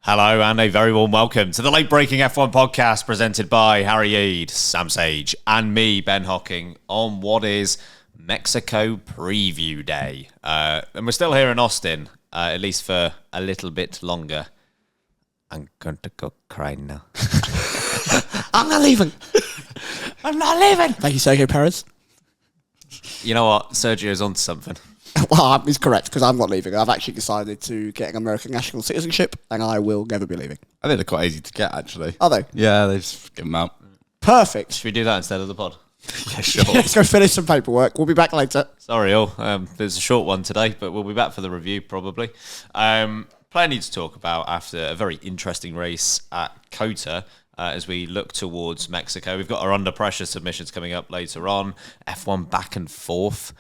Hello and a very warm welcome to the Late Breaking F1 podcast presented by Harry Eade, Sam Sage and me, Ben Hocking, on what is Mexico Preview Day. And we're still here in Austin, at least for a little bit longer. I'm going to go cry now. I'm not leaving. I'm not leaving. Thank you, Sergio Perez. You know what? Sergio's onto something. Well, he's correct, because I'm not leaving. I've actually decided to get an American national citizenship, and I will never be leaving. I think they're quite easy to get, actually. Are they? Yeah, they just give them out. Perfect. Should we do that instead of the pod? Yeah, sure. Let's go finish some paperwork. We'll be back later. Sorry all, there's a short one today, but we'll be back for the review probably. Plenty to talk about after a very interesting race at COTA as we look towards Mexico. We've got our under pressure submissions coming up later on, F1 back and forth.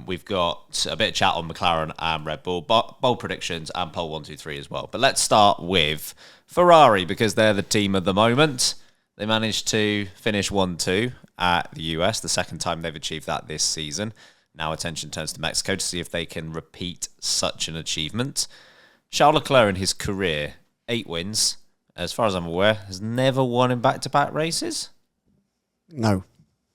We've got a bit of chat on McLaren and Red Bull, bold predictions and pole 1, 2, 3 as well. But let's start with Ferrari because they're the team of the moment. They managed to finish 1-2 at the US, the second time they've achieved that this season. Now attention turns to Mexico to see if they can repeat such an achievement. Charles Leclerc in his career, 8 wins, as far as I'm aware, has never won in back-to-back races. No.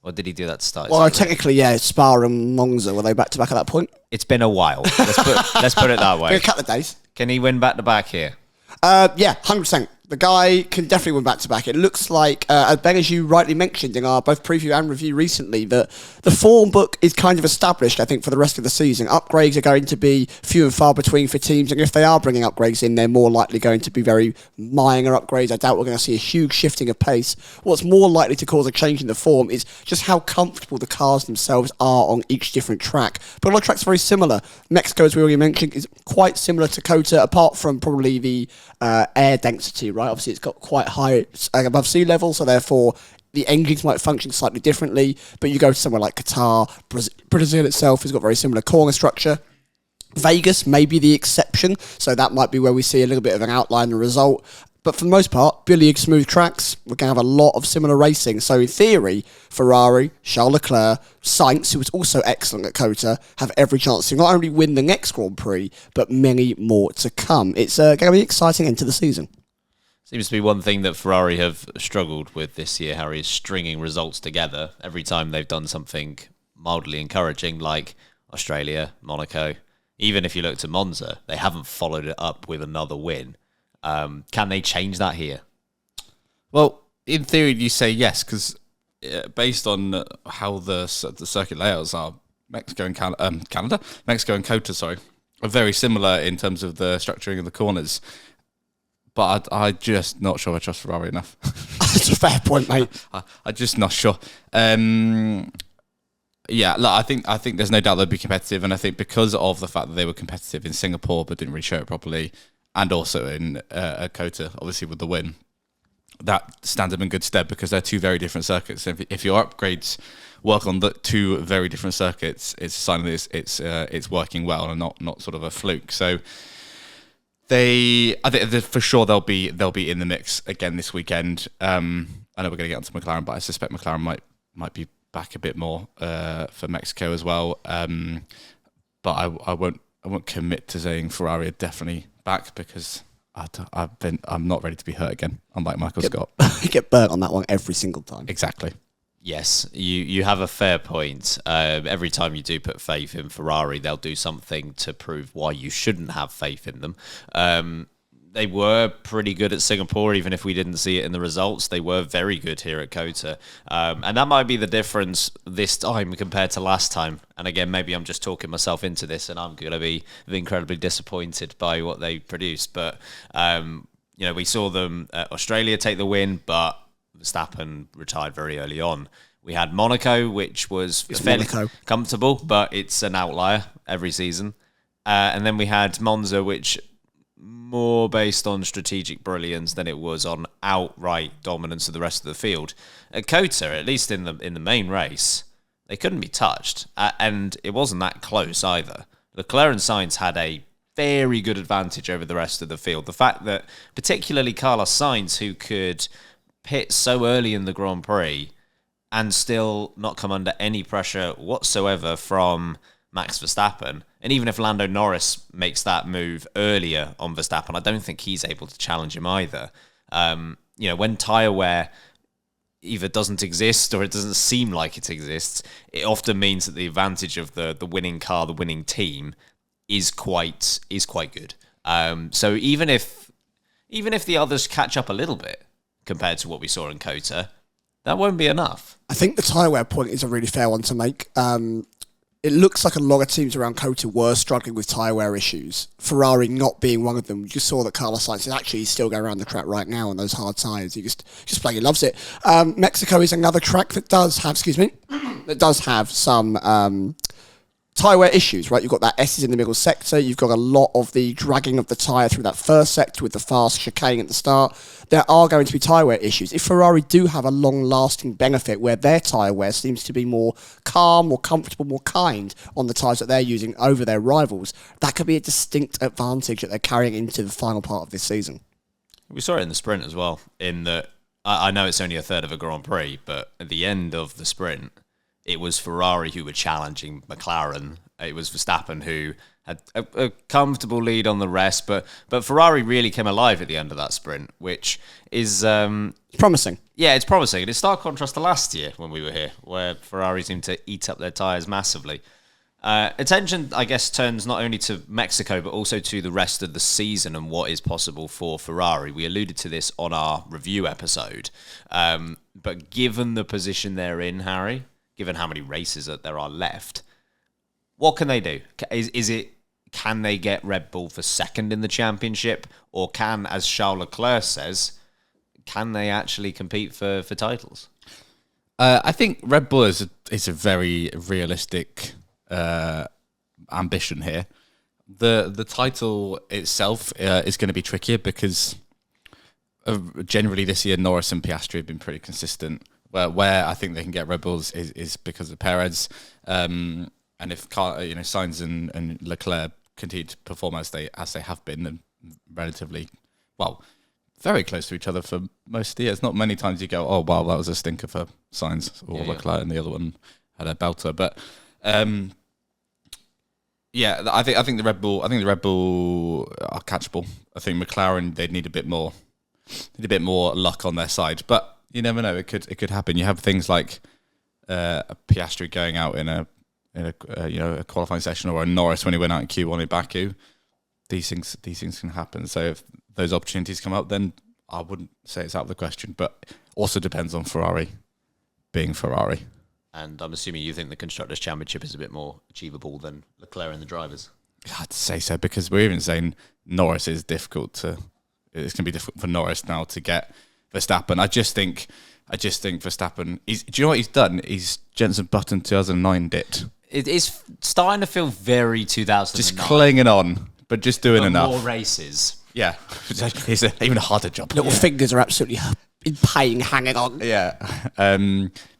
Or did he do that to start? Well, technically, yeah, Spa and Monza, were they back-to-back at that point? It's been a while. Let's put it that way. A couple of days. Can he win back-to-back here? Yeah, 100%. The guy can definitely win back-to-back. It looks like, Ben, as you rightly mentioned in our both preview and review recently, that the form book is kind of established, I think, for the rest of the season. Upgrades are going to be few and far between for teams, and if they are bringing upgrades in, they're more likely going to be very minor upgrades. I doubt we're going to see a huge shifting of pace. What's more likely to cause a change in the form is just how comfortable the cars themselves are on each different track. But a lot of tracks are very similar. Mexico, as we already mentioned, is quite similar to COTA, apart from probably the air density, right? Obviously, it's got quite high above sea level, so therefore the engines might function slightly differently. But you go to somewhere like Qatar, Brazil itself has got very similar corner structure. Vegas may be the exception, so that might be where we see a little bit of an outline and result. But for the most part, billiard smooth tracks, we're going to have a lot of similar racing. So in theory, Ferrari, Charles Leclerc, Sainz, who was also excellent at COTA, have every chance to not only win the next Grand Prix, but many more to come. It's going to be exciting into the season. Seems to be one thing that Ferrari have struggled with this year, Harry, is stringing results together every time they've done something mildly encouraging, like Australia, Monaco. Even if you look to Monza, they haven't followed it up with another win. Can they change that here? Well, in theory, you say yes, because based on how the circuit layouts are, Mexico and COTA, are very similar in terms of the structuring of the corners. But I'm just not sure I trust Ferrari enough. That's a fair point, mate. I'm just not sure. Yeah, look, I think there's no doubt they'll be competitive, and I think because of the fact that they were competitive in Singapore but didn't really show it properly, and also in COTA, obviously with the win, that stands them in good stead because they're two very different circuits. If your upgrades work on the two very different circuits, it's a sign that it's working well and not sort of a fluke. So I think for sure they'll be in the mix again this weekend. I know we're going to get onto McLaren, but I suspect McLaren might be back a bit more for Mexico as well. But I won't commit to saying Ferrari are definitely back because I'm not ready to be hurt again, unlike Michael Scott. You get burnt on that one every single time. Exactly. Yes, you have a fair point. Every time you do put faith in Ferrari, they'll do something to prove why you shouldn't have faith in them. They were pretty good at Singapore, even if we didn't see it in the results. They were very good here at COTA. And that might be the difference this time compared to last time. And again, maybe I'm just talking myself into this and I'm going to be incredibly disappointed by what they produced. But, we saw them, Australia take the win, but Verstappen retired very early on. We had Monaco, which was fairly comfortable, but it's an outlier every season. And then we had Monza, which more based on strategic brilliance than it was on outright dominance of the rest of the field. At COTA, at least in the main race, they couldn't be touched, and it wasn't that close either. Leclerc and Sainz had a very good advantage over the rest of the field. The fact that particularly Carlos Sainz, who could pit so early in the Grand Prix and still not come under any pressure whatsoever from Max Verstappen. And even if Lando Norris makes that move earlier on Verstappen, I don't think he's able to challenge him either. When tyre wear either doesn't exist or it doesn't seem like it exists, it often means that the advantage of the winning car, the winning team, is quite good. So even if the others catch up a little bit compared to what we saw in COTA, that won't be enough. I think the tyre wear point is a really fair one to make. It looks like a lot of teams around COTA were struggling with tyre wear issues. Ferrari not being one of them. You just saw that Carlos Sainz is actually still going around the track right now on those hard tyres. He just plainly loves it. Mexico is another track that does have some tyre wear issues, right? You've got that S's in the middle sector. You've got a lot of the dragging of the tyre through that first sector with the fast chicane at the start. There are going to be tyre wear issues. If Ferrari do have a long-lasting benefit where their tyre wear seems to be more calm, more comfortable, more kind on the tyres that they're using over their rivals, that could be a distinct advantage that they're carrying into the final part of this season. We saw it in the sprint as well, in that I know it's only a third of a Grand Prix, but at the end of the sprint, it was Ferrari who were challenging McLaren. It was Verstappen who had a comfortable lead on the rest, but Ferrari really came alive at the end of that sprint, which is promising. Yeah, it's promising. And it's stark contrast to last year when we were here, where Ferrari seemed to eat up their tyres massively. Attention, I guess, turns not only to Mexico, but also to the rest of the season and what is possible for Ferrari. We alluded to this on our review episode. But given the position they're in, Harry, given how many races that there are left, what can they do? Can they get Red Bull for second in the championship? Or can, as Charles Leclerc says, can they actually compete for titles? I think Red Bull is a very realistic ambition here. The title itself is going to be trickier because generally this year Norris and Piastri have been pretty consistent. Where I think they can get Red Bulls is because of Perez, and if Sainz and Leclerc continue to perform as they have been, and relatively very close to each other for most of the year. It's not many times you go, oh wow, that was a stinker for Sainz or Leclerc, and the other one had a belter. But I think the Red Bull are catchable. I think McLaren, they'd need a bit more luck on their side, but you never know. It could happen. You have things like a Piastri going out in a qualifying session, or a Norris when he went out in Q1 in Baku. These things can happen. So if those opportunities come up, then I wouldn't say it's out of the question. But also depends on Ferrari being Ferrari. And I'm assuming you think the Constructors' Championship is a bit more achievable than Leclerc and the drivers. I'd say so, because we're even saying Norris is difficult to. It's going to be difficult for Norris now to get Verstappen. I just think Verstappen. Do you know what he's done? He's Jenson Button 2009 did. It is starting to feel very 2009. Just clinging on, but just doing enough. More races. Yeah, it's even a harder job. Little fingers are absolutely in pain, hanging on. Yeah,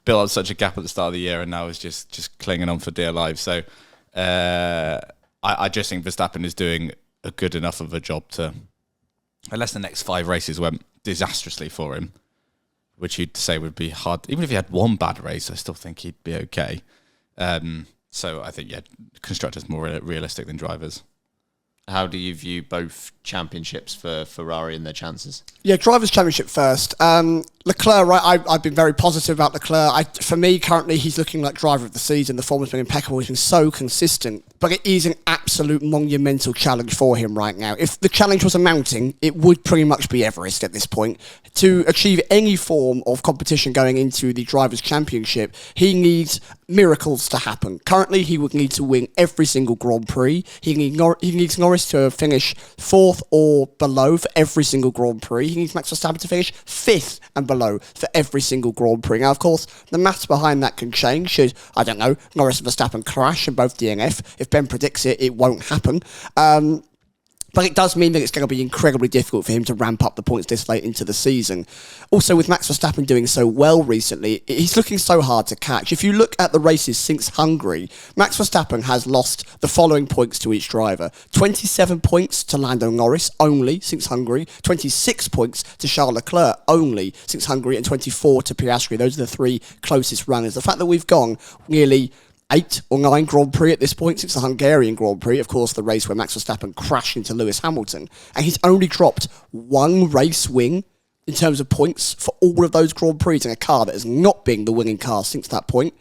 built up such a gap at the start of the year, and now is just clinging on for dear life. So I just think Verstappen is doing a good enough of a job to, unless the next 5 races went disastrously for him, which you'd say would be hard. Even if he had one bad race, I still think he'd be okay. So I think, constructors more realistic than drivers. How do you view both championships for Ferrari and their chances? Yeah, Drivers' Championship first. Leclerc, right, I've been very positive about Leclerc. For me, currently, he's looking like driver of the season. The form has been impeccable. He's been so consistent. But it is an absolute monumental challenge for him right now. If the challenge was a mountain, it would pretty much be Everest at this point. To achieve any form of competition going into the Drivers' Championship, he needs miracles to happen. Currently, he would need to win every single Grand Prix. He needs Norris to finish 4th or below for every single Grand Prix. He needs Max Verstappen to finish 5th and below for every single Grand Prix. Now, of course, the maths behind that can change. Should, I don't know, Norris and Verstappen crash and both DNF? If Ben predicts it, it won't happen. But it does mean that it's going to be incredibly difficult for him to ramp up the points this late into the season. Also, with Max Verstappen doing so well recently, he's looking so hard to catch. If you look at the races since Hungary, Max Verstappen has lost the following points to each driver. 27 points to Lando Norris, only, since Hungary. 26 points to Charles Leclerc, only, since Hungary. And 24 to Piastri. Those are the 3 closest runners. The fact that we've gone nearly 8 or 9 Grand Prix at this point since the Hungarian Grand Prix, of course, the race where Max Verstappen crashed into Lewis Hamilton. And he's only dropped 1 race win in terms of points for all of those Grand Prix in a car that has not been the winning car since that point.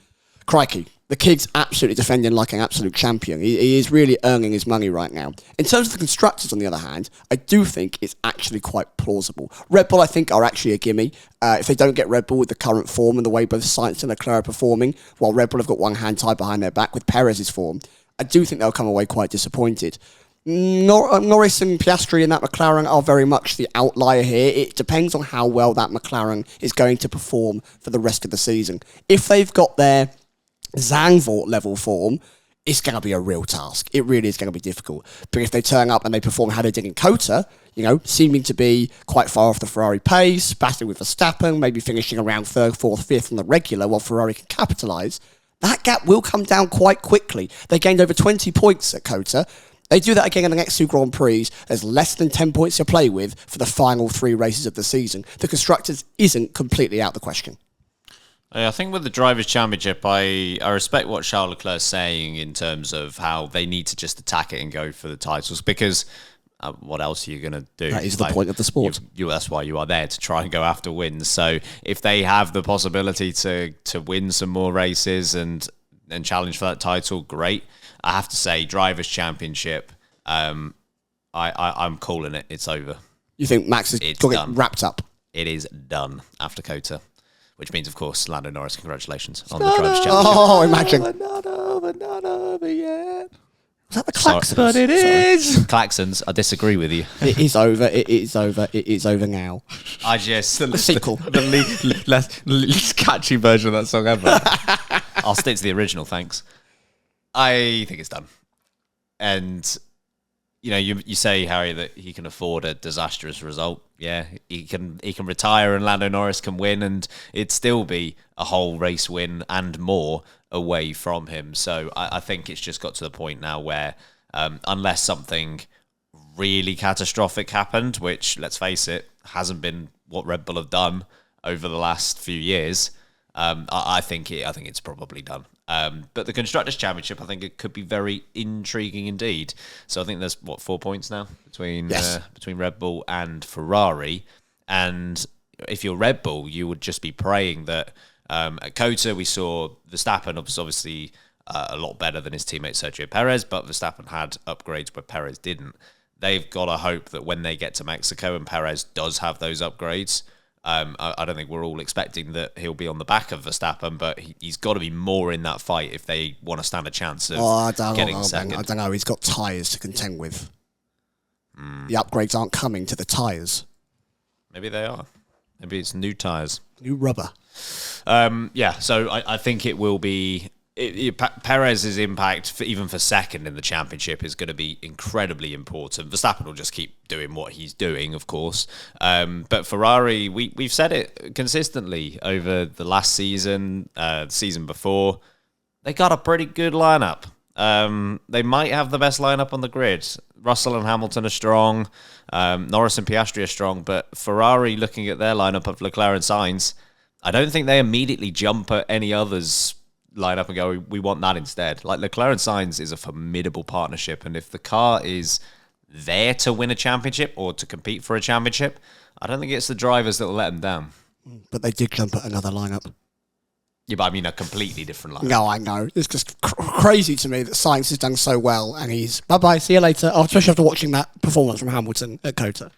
Crikey, the kid's absolutely defending like an absolute champion. He is really earning his money right now. In terms of the constructors, on the other hand, I do think it's actually quite plausible. Red Bull, I think, are actually a gimme. If they don't get Red Bull with the current form and the way both Sainz and Leclerc are performing, while Red Bull have got one hand tied behind their back with Perez's form, I do think they'll come away quite disappointed. Norris and Piastri and that McLaren are very much the outlier here. It depends on how well that McLaren is going to perform for the rest of the season. If they've got their Zandvoort level form, it's going to be a real task. It really is going to be difficult. But if they turn up and they perform how they did in Kota, seeming to be quite far off the Ferrari pace, battling with Verstappen, maybe finishing around 3rd, 4th, 5th on the regular while Ferrari can capitalise, that gap will come down quite quickly. They gained over 20 points at Kota. They do that again in the next 2 Grand Prix. There's less than 10 points to play with for the final 3 races of the season. The Constructors isn't completely out of the question. I think with the Drivers' Championship, I respect what Charles Leclerc is saying in terms of how they need to just attack it and go for the titles, because what else are you going to do? That is the point of the sport. That's why you are there, to try and go after wins. So if they have the possibility to win some more races and challenge for that title, great. I have to say, Drivers' Championship, I'm calling it. It's over. You think Max is going to get wrapped up? It is done after Kota. Which means, of course, Lando Norris, congratulations on the Drivers' Championship. Oh, imagine. Not over yet. Was that the klaxons? But it is. Klaxons, I disagree with you. It is over. It is over. It is over now. I just... The sequel. The least catchy version of that song ever. I'll stick to the original, thanks. I think it's done. And, you say, Harry, that he can afford a disastrous result. Yeah, he can retire and Lando Norris can win, and it'd still be a whole race win and more away from him. So I think it's just got to the point now where unless something really catastrophic happened, which, let's face it, hasn't been what Red Bull have done over the last few years, I think it's probably done. But the Constructors' Championship, I think it could be very intriguing indeed. So I think there's 4 points now between Red Bull and Ferrari. And if you're Red Bull, you would just be praying that at Kota we saw Verstappen was obviously a lot better than his teammate Sergio Perez, but Verstappen had upgrades where Perez didn't. They've got to hope that when they get to Mexico and Perez does have those upgrades, I don't think we're all expecting that he'll be on the back of Verstappen, but he's got to be more in that fight if they want to stand a chance of getting second. I don't know. He's got tyres to contend with. The upgrades aren't coming to the tyres. Maybe they are. Maybe it's new tyres. New rubber. So I think it will be... Perez's impact, even for second in the championship, is going to be incredibly important. Verstappen will just keep doing what he's doing, of course. But Ferrari, we've said it consistently over the last season, the season before. They got a pretty good lineup. They might have the best lineup on the grid. Russell and Hamilton are strong. Norris and Piastri are strong. But Ferrari, looking at their lineup of Leclerc and Sainz, I don't think they immediately jump at any others line up and go, we want that instead. Like, Leclerc and Sainz is a formidable partnership, and if the car is there to win a championship or to compete for a championship, I don't think it's the drivers that will let them down. But they did jump at another lineup. Yeah, but I mean a completely different lineup. No, I know. It's just crazy to me that Sainz has done so well, and he's bye-bye, see you later, especially after watching that performance from Hamilton at Kota.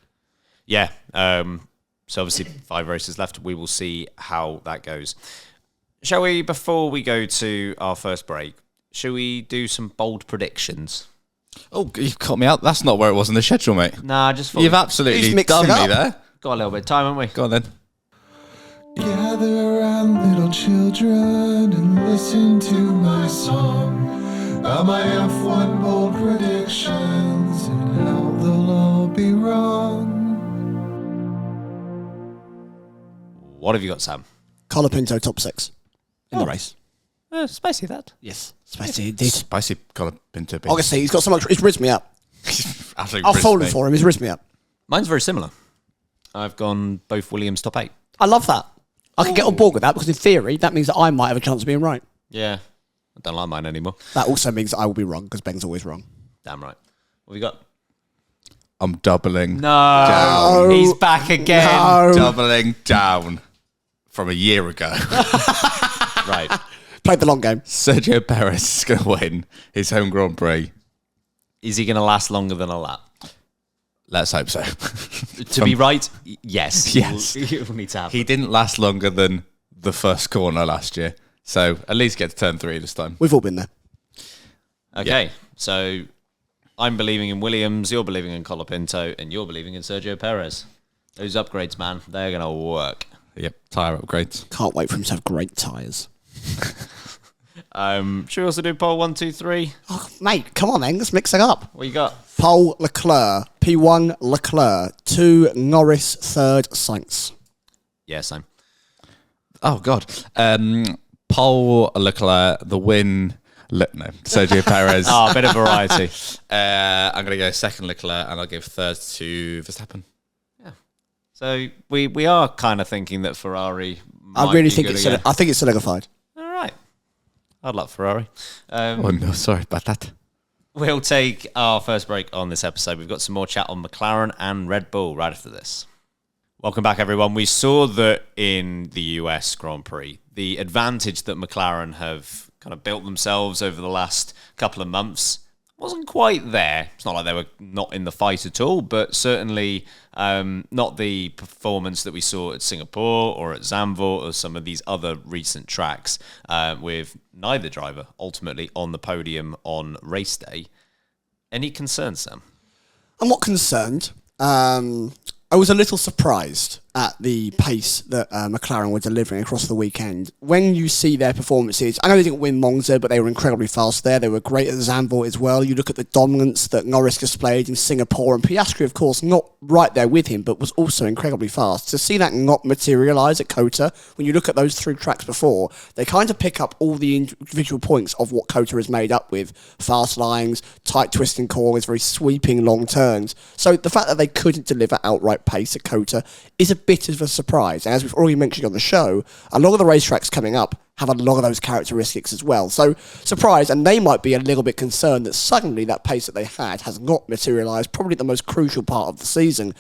Yeah, so obviously 5 races left. We will see how that goes. Shall we, before we go to our first break, shall we do some bold predictions? Oh, you've caught me out. That's not where it was in the schedule, mate. Nah, just You've absolutely done me there. Got a little bit of time, haven't we? Go on then. Gather around, little children, and listen to my song about my F1 bold predictions and how they'll all be wrong. What have you got, Sam? Colapinto top 6 in the race. Spicy, that. Yes, spicy indeed. Spicy Colapinto. Obviously, he's got so much. He's rizzed me up. Absolutely I've fallen for him. He's rizzed me up. Mine's very similar. I've gone both Williams top 8. I love that. I can get on board with that because in theory, that means that I might have a chance of being right. Yeah. I don't like mine anymore. That also means I will be wrong because Ben's always wrong. Damn right. What have you got? I'm doubling. No. He's back again. No. Doubling down from a year ago. Right. Played the long game. Sergio Perez is going to win his home Grand Prix. Is he going to last longer than a lap? Let's hope so. To be right, yes. Yes. You'll need to have He didn't last longer than the first corner last year. So at least get to turn 3 this time. We've all been there. Okay, so I'm believing in Williams, you're believing in Colapinto, and you're believing in Sergio Perez. Those upgrades, man, they're going to work. Yep, tyre upgrades. Can't wait for him to have great tyres. Should we also do poll 1, 2, 3? Oh, mate, come on then, let's mix it up. What you got? Pole Leclerc, P1 Leclerc, 2 Norris, 3rd Sainz. Yeah, same. Oh, God. Paul Leclerc, the win. Sergio Perez. Oh, a bit of variety. I'm going to go 2nd Leclerc, and I'll give 3rd to Verstappen. Yeah. So we are kind of thinking that Ferrari might I really be think good it's again. I think it's solidified. All right. I'd like Ferrari. Oh, no, sorry about that. We'll take our first break on this episode. We've got some more chat on McLaren and Red Bull right after this. Welcome back, everyone. We saw that in the US Grand Prix, the advantage that McLaren have kind of built themselves over the last couple of months wasn't quite there. It's not like they were not in the fight at all, but certainly not the performance that we saw at Singapore or at Zandvoort or some of these other recent tracks with neither driver ultimately on the podium on race day. Any concerns, Sam? I'm not concerned. I was a little surprised at the pace that McLaren were delivering across the weekend. When you see their performances, I know they didn't win Monza, but they were incredibly fast there. They were great at Zandvoort as well. You look at the dominance that Norris displayed in Singapore, and Piastri, of course, not right there with him, but was also incredibly fast. To see that not materialise at COTA, when you look at those 3 tracks before, they kind of pick up all the individual points of what COTA is made up with. Fast lines, tight twisting corners, very sweeping long turns. So the fact that they couldn't deliver outright pace at COTA is a bit of a surprise. And as we've already mentioned on the show, a lot of the racetracks coming up have a lot of those characteristics as well. So surprised, and they might be a little bit concerned that suddenly that pace that they had has not materialised, probably the most crucial part of the season.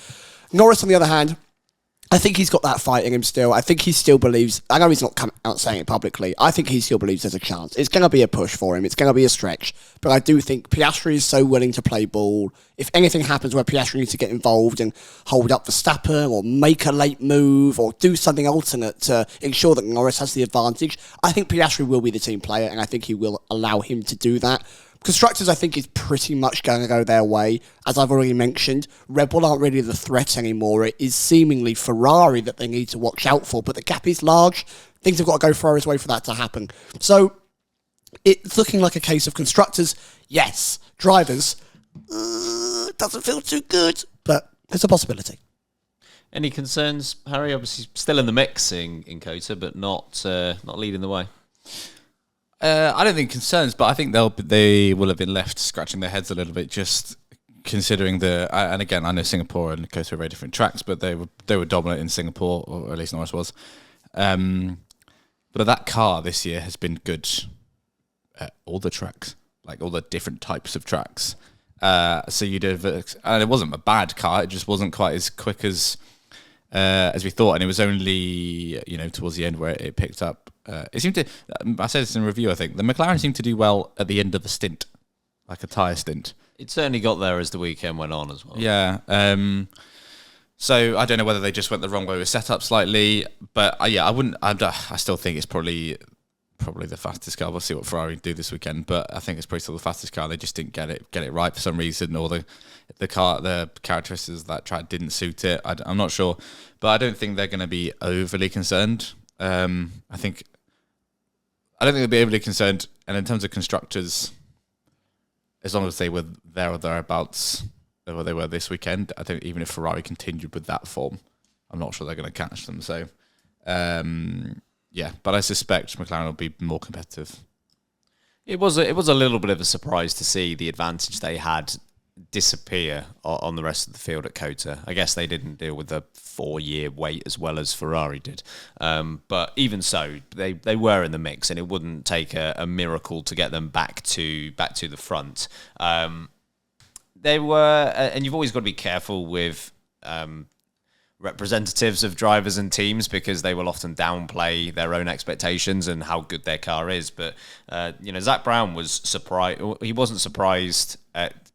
Norris, on the other hand, I think he's got that fight in him still. I think he still believes, I know he's not come out saying it publicly, I think he still believes there's a chance. It's going to be a push for him. It's going to be a stretch. But I do think Piastri is so willing to play ball. If anything happens where Piastri needs to get involved and hold up Verstappen or make a late move or do something alternate to ensure that Norris has the advantage, I think Piastri will be the team player, and I think he will allow him to do that. Constructors, I think, is pretty much going to go their way. As I've already mentioned, Red Bull aren't really the threat anymore. It is seemingly Ferrari that they need to watch out for, but the gap is large. Things have got to go Ferrari's way for that to happen. So it's looking like a case of constructors, yes. Drivers, doesn't feel too good, but it's a possibility. Any concerns, Harry? Obviously still in the mix in COTA, but not leading the way. I don't think concerns, but I think they will have been left scratching their heads a little bit, just considering and again, I know Singapore and COTA are very different tracks, but they were dominant in Singapore, or at least Norris was. But that car this year has been good at all the tracks, like all the different types of tracks. So and it wasn't a bad car; it just wasn't quite as quick as we thought, and it was only towards the end where it picked up. It seemed to. I said this in a review. I think the McLaren seemed to do well at the end of a stint, like a tyre stint. It certainly got there as the weekend went on as well. Yeah. So I don't know whether they just went the wrong way with setup slightly, but I wouldn't. I still think it's probably the fastest car. We'll see what Ferrari do this weekend, but I think it's probably still the fastest car. They just didn't get it right for some reason, or the characteristics of that track didn't suit it. I'm not sure, but I don't think they're going to be overly concerned. I don't think they'll be overly concerned. And in terms of constructors, as long as they were there or thereabouts where they were this weekend, I think even if Ferrari continued with that form, I'm not sure they're going to catch them. So, but I suspect McLaren will be more competitive. It was a little bit of a surprise to see the advantage they had disappear on the rest of the field at COTA. I guess they didn't deal with the 4-year wait as well as Ferrari did. But even so, they were in the mix, and it wouldn't take a miracle to get them back to the front. They were, and you've always got to be careful with representatives of drivers and teams, because they will often downplay their own expectations and how good their car is. But Zach Brown was surprised. He wasn't surprised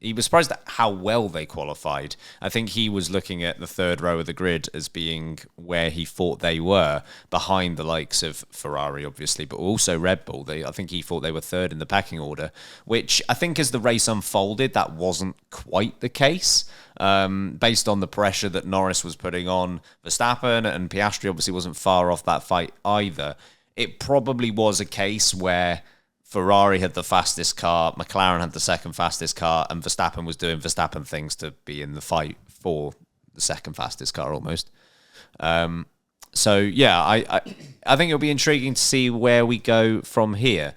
he was surprised at how well they qualified. I think he was looking at the third row of the grid as being where he thought they were, behind the likes of Ferrari, obviously, but also Red Bull. I think he thought they were third in the pecking order, which I think as the race unfolded, that wasn't quite the case. Based on the pressure that Norris was putting on Verstappen, and Piastri obviously wasn't far off that fight either. It probably was a case where Ferrari had the fastest car, McLaren had the second fastest car, and Verstappen was doing Verstappen things to be in the fight for the second fastest car almost. So yeah, I think it'll be intriguing to see where we go from here.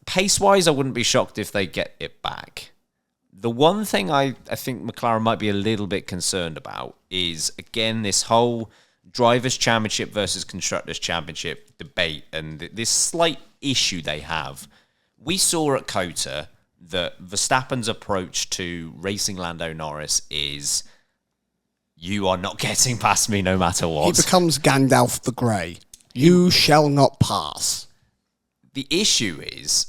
Pace-wise, I wouldn't be shocked if they get it back. The one thing I think McLaren might be a little bit concerned about is, again, this whole Drivers' Championship versus Constructors' Championship debate and this slight issue they have. We saw at COTA that Verstappen's approach to racing Lando Norris is, you are not getting past me no matter what. He becomes Gandalf the Grey. You shall not pass. The issue is,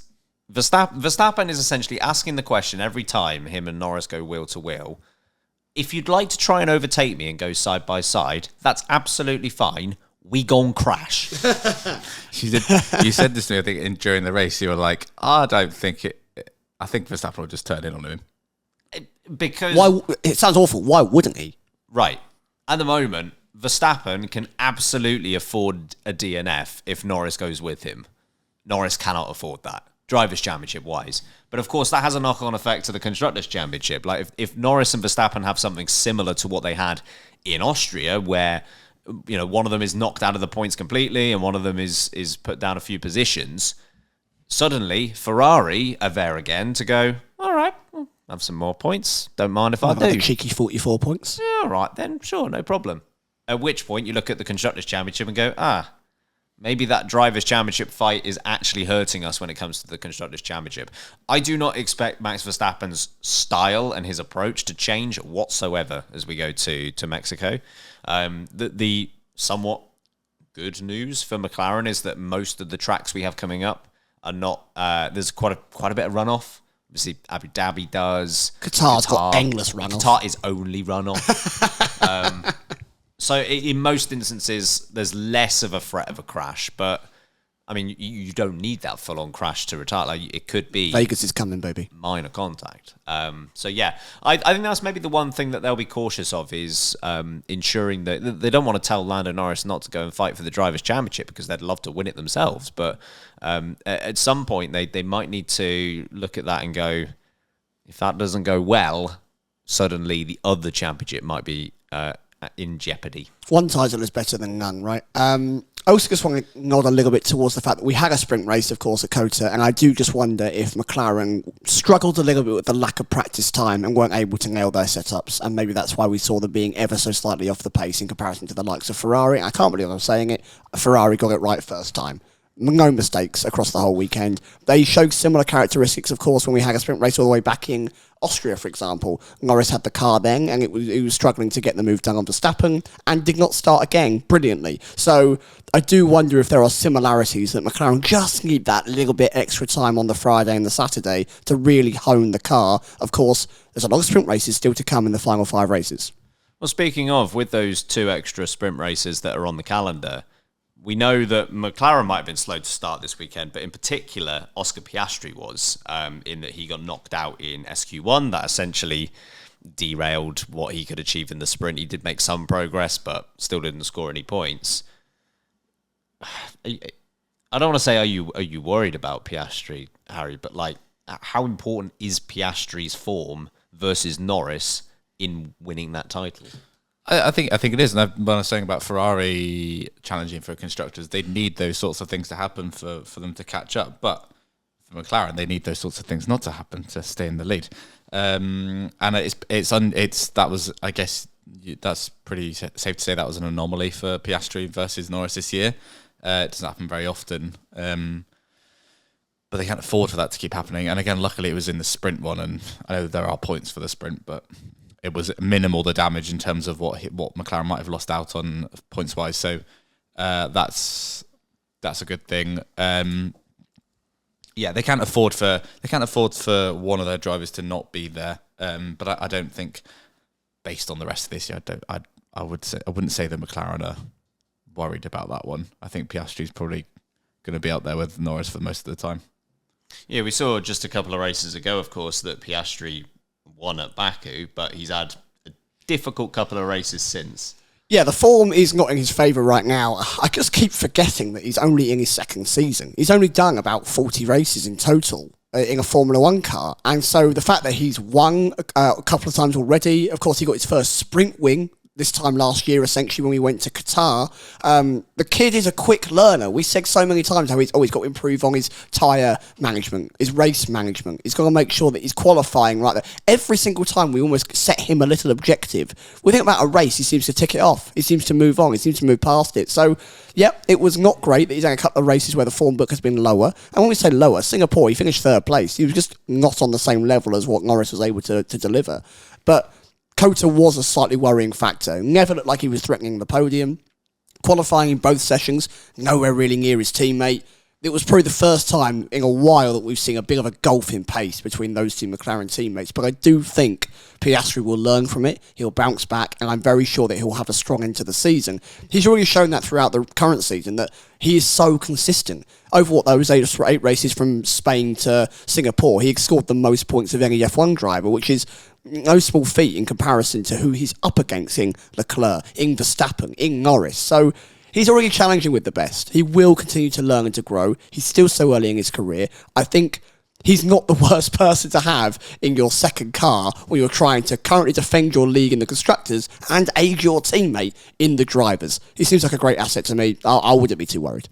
Verstappen is essentially asking the question every time him and Norris go wheel to wheel. If you'd like to try and overtake me and go side by side, that's absolutely fine. We gon' crash. You said this to me, I think, during the race. You were like, I don't think it. I think Verstappen will just turn in on him. Because it sounds awful. Why wouldn't he? Right. At the moment, Verstappen can absolutely afford a DNF if Norris goes with him. Norris cannot afford that, Drivers' Championship wise. But of course, that has a knock-on effect to the Constructors' Championship. Like if Norris and Verstappen have something similar to what they had in Austria, where one of them is knocked out of the points completely and one of them is put down a few positions, suddenly Ferrari are there again to go, all right, we'll have some more points. Don't mind if I do. Cheeky 44 points. Yeah, all right then, sure, no problem. At which point you look at the Constructors' Championship and go, maybe that Drivers' Championship fight is actually hurting us when it comes to the Constructors' Championship. I do not expect Max Verstappen's style and his approach to change whatsoever as we go to Mexico. The somewhat good news for McLaren is that most of the tracks we have coming up are not. There's quite a bit of runoff. Obviously, Abu Dhabi does. Qatar's got endless runoff. Qatar is only runoff. So in most instances, there's less of a threat of a crash. But, I mean, you don't need that full-on crash to retire. Like, it could be... Vegas is coming, baby. Minor contact. So, yeah. I think that's maybe the one thing that they'll be cautious of is ensuring that... They don't want to tell Lando Norris not to go and fight for the Drivers' Championship because they'd love to win it themselves. But at some point, they might need to look at that and go, if that doesn't go well, suddenly the other championship might be... in jeopardy. One title is better than none, right? I also just want to nod a little bit towards the fact that we had a sprint race, of course, at COTA, and I do just wonder if McLaren struggled a little bit with the lack of practice time and weren't able to nail their setups, and maybe that's why we saw them being ever so slightly off the pace in comparison to the likes of Ferrari. I can't believe I'm saying it. Ferrari got it right first time. No mistakes across the whole weekend. They showed similar characteristics, of course, when we had a sprint race all the way back in Austria, for example. Norris had the car then, and it was struggling to get the move done on Verstappen, and did not start again brilliantly. So I do wonder if there are similarities that McLaren just need that little bit extra time on the Friday and the Saturday to really hone the car. Of course, there's a lot of sprint races still to come in the final 5 races. Well, speaking of, with those 2 extra sprint races that are on the calendar, we know that McLaren might have been slow to start this weekend, but in particular, Oscar Piastri was, in that he got knocked out in SQ1. That essentially derailed what he could achieve in the sprint. He did make some progress, but still didn't score any points. I don't want to say, are you worried about Piastri, Harry, but like, how important is Piastri's form versus Norris in winning that title? I think it is, and when I was saying about Ferrari challenging for constructors, they'd need those sorts of things to happen for them to catch up. But for McLaren, they need those sorts of things not to happen to stay in the lead. And that's pretty safe to say that was an anomaly for Piastri versus Norris this year. It doesn't happen very often, but they can't afford for that to keep happening. And again, luckily it was in the sprint one, and I know there are points for the sprint, but it was minimal, the damage in terms of what McLaren might have lost out on points wise. So that's a good thing. They can't afford for one of their drivers to not be there. But I don't think, based on the rest of this year, I wouldn't say that McLaren are worried about that one. I think Piastri's probably going to be out there with Norris for most of the time. Yeah, we saw just a couple of races ago, of course, that Piastri won at Baku, but he's had a difficult couple of races since. Yeah, the form is not in his favour right now. I just keep forgetting that he's only in his second season. He's only done about 40 races in total in a Formula One car. And so the fact that he's won a couple of times already, of course, he got his first sprint win this time last year, essentially, when we went to Qatar. The kid is a quick learner. We said so many times how he's always got to improve on his tyre management, his race management. He's got to make sure that he's qualifying right there. Every single time we almost set him a little objective. We think about a race, he seems to tick it off. He seems to move on. He seems to move past it. So, yeah, it was not great that he's had a couple of races where the form book has been lower. And when we say lower, Singapore, he finished third place. He was just not on the same level as what Norris was able to deliver. But Kota was a slightly worrying factor. Never looked like he was threatening the podium. Qualifying in both sessions, nowhere really near his teammate. It was probably the first time in a while that we've seen a bit of a gulf in pace between those two McLaren teammates. But I do think Piastri will learn from it. He'll bounce back, and I'm very sure that he'll have a strong end to the season. He's already shown that throughout the current season, that he is so consistent. Over those eight races from Spain to Singapore, he scored the most points of any F1 driver, which is no small feat in comparison to who he's up against in Leclerc, in Verstappen, in Norris. So he's already challenging with the best. He will continue to learn and to grow. He's still so early in his career. I think he's not the worst person to have in your second car when you're trying to currently defend your league in the constructors and aid your teammate in the drivers. He seems like a great asset to me. I wouldn't be too worried.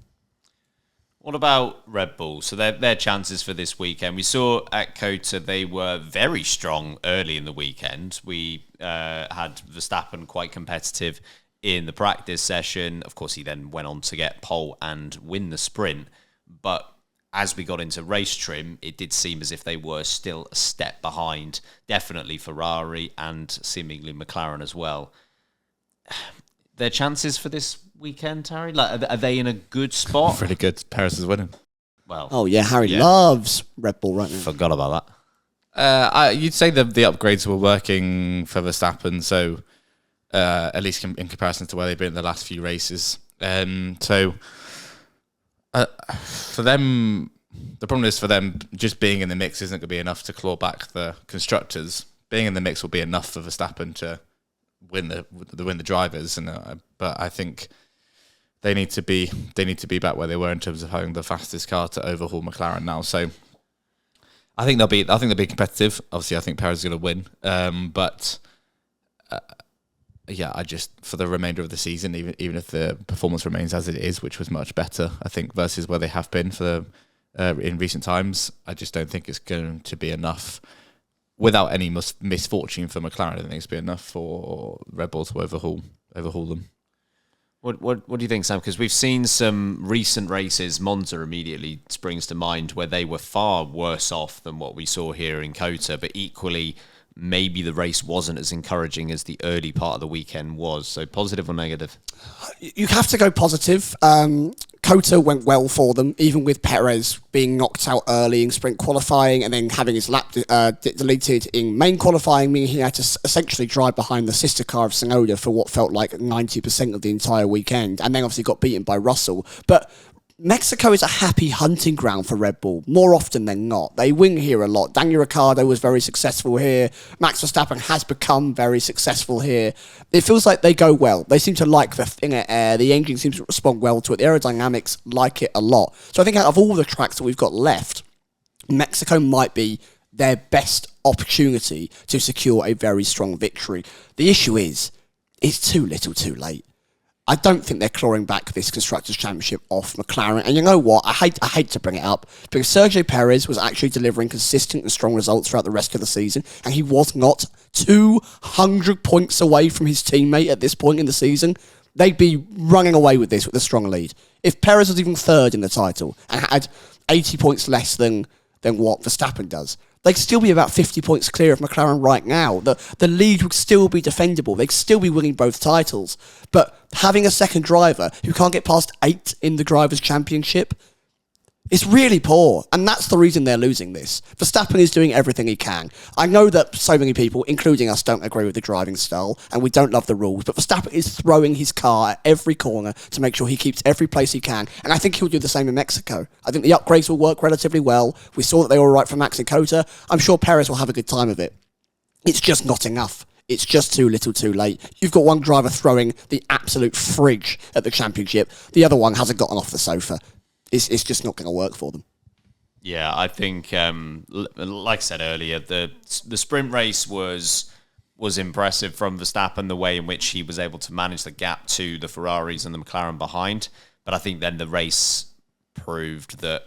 What about Red Bull? So their chances for this weekend. We saw at COTA they were very strong early in the weekend. We had Verstappen quite competitive in the practice session. Of course, he then went on to get pole and win the sprint. But as we got into race trim, it did seem as if they were still a step behind, definitely Ferrari and seemingly McLaren as well. Their chances for this weekend, Harry? Like, are they in a good spot? Really good. Perez is winning. Well, oh yeah, Harry loves Red Bull right now. Forgot about that. You'd say the upgrades were working for Verstappen, so at least in comparison to where they've been in the last few races. For them, the problem is for them, just being in the mix isn't going to be enough to claw back the constructors. Being in the mix will be enough for Verstappen to win the drivers, but I think they need to be back where they were in terms of having the fastest car to overhaul McLaren now. So I think they'll be competitive. Obviously, I think Perez is going to win, but I just, for the remainder of the season, even if the performance remains as it is, which was much better, I think, versus where they have been for in recent times, I just don't think it's going to be enough. Without any misfortune for McLaren, I don't think it's been enough for Red Bull to overhaul them. What do you think, Sam? Because we've seen some recent races, Monza immediately springs to mind, where they were far worse off than what we saw here in COTA, but equally, maybe the race wasn't as encouraging as the early part of the weekend was. So positive or negative? You have to go positive. COTA went well for them, even with Perez being knocked out early in sprint qualifying and then having his lap deleted in main qualifying, meaning he had to essentially drive behind the sister car of Tsunoda for what felt like 90% of the entire weekend, and then obviously got beaten by Russell. But Mexico is a happy hunting ground for Red Bull, more often than not. They win here a lot. Daniel Ricciardo was very successful here. Max Verstappen has become very successful here. It feels like they go well. They seem to like the thinner air. The engine seems to respond well to it. The aerodynamics like it a lot. So I think out of all the tracks that we've got left, Mexico might be their best opportunity to secure a very strong victory. The issue is, it's too little too late. I don't think they're clawing back this Constructors' Championship off McLaren. And you know what? I hate to bring it up, because Sergio Perez was actually delivering consistent and strong results throughout the rest of the season, and he was not 200 points away from his teammate at this point in the season. They'd be running away with this with a strong lead. If Perez was even third in the title and had 80 points less than what Verstappen does, they'd still be about 50 points clear of McLaren right now. The lead would still be defendable. They'd still be winning both titles. But having a second driver who can't get past 8 in the Drivers' Championship, it's really poor, and that's the reason they're losing this. Verstappen is doing everything he can. I know that so many people, including us, don't agree with the driving style, and we don't love the rules, but Verstappen is throwing his car at every corner to make sure he keeps every place he can, and I think he'll do the same in Mexico. I think the upgrades will work relatively well. We saw that they were all right for Max and Cota. I'm sure Perez will have a good time of it. It's just not enough. It's just too little too late. You've got one driver throwing the absolute fridge at the championship. The other one hasn't gotten off the sofa. It's just not going to work for them. Yeah, I think, like I said earlier, the sprint race was impressive from Verstappen, the way in which he was able to manage the gap to the Ferraris and the McLaren behind. But I think then the race proved that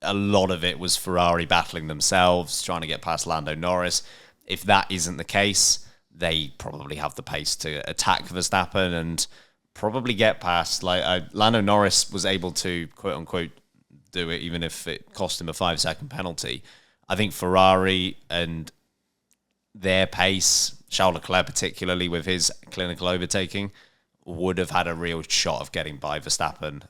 a lot of it was Ferrari battling themselves, trying to get past Lando Norris. If that isn't the case, they probably have the pace to attack Verstappen and probably get past. Lando Norris was able to, quote unquote, do it, even if it cost him a 5-second penalty. I think Ferrari and their pace, Charles Leclerc particularly with his clinical overtaking, would have had a real shot of getting by Verstappen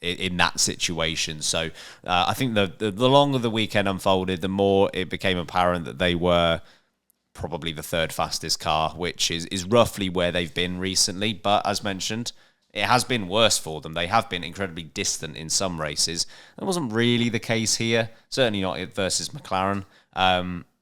in that situation. So I think the longer the weekend unfolded, the more it became apparent that they were probably the third fastest car, which is roughly where they've been recently. But as mentioned, it has been worse for them. They have been incredibly distant in some races. That wasn't really the case here, certainly not versus McLaren.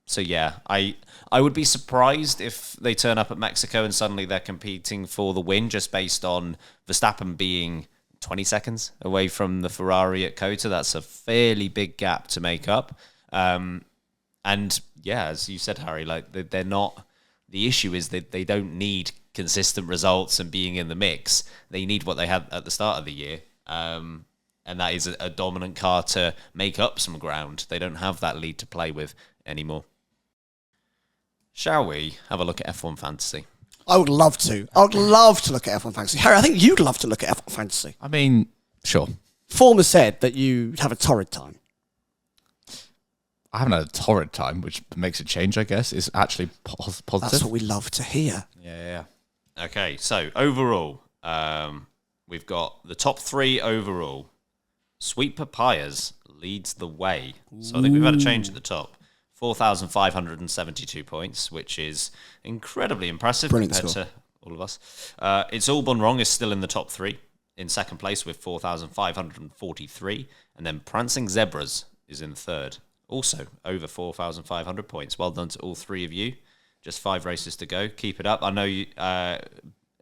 So yeah, I would be surprised if they turn up at Mexico and suddenly they're competing for the win just based on Verstappen being 20 seconds away from the Ferrari at Cota. That's a fairly big gap to make up. And yeah, as you said, Harry, they're not. The issue is that they don't need consistent results and being in the mix. They need what they had at the start of the year, and that is a dominant car to make up some ground. They don't have that lead to play with anymore. Shall we have a look at F1 Fantasy? I would love to. I would love to look at F1 Fantasy. Harry, I think you'd love to look at F1 Fantasy. I mean, sure. Form has said that you have a torrid time. I haven't had a torrid time, which makes a change, I guess. It's actually positive. That's what we love to hear. Yeah. Okay, so overall, we've got the top 3 overall. Sweet Papayas leads the way. So I think we've had a change at the top. 4,572 points, which is incredibly impressive. Brilliant compared score. to all of us. It's All Gone Wrong is still in the top 3. In second place with 4,543. And then Prancing Zebras is in third. Also over 4,500 points. Well done to all 3 of you. Just 5 races to go. Keep it up. I know you,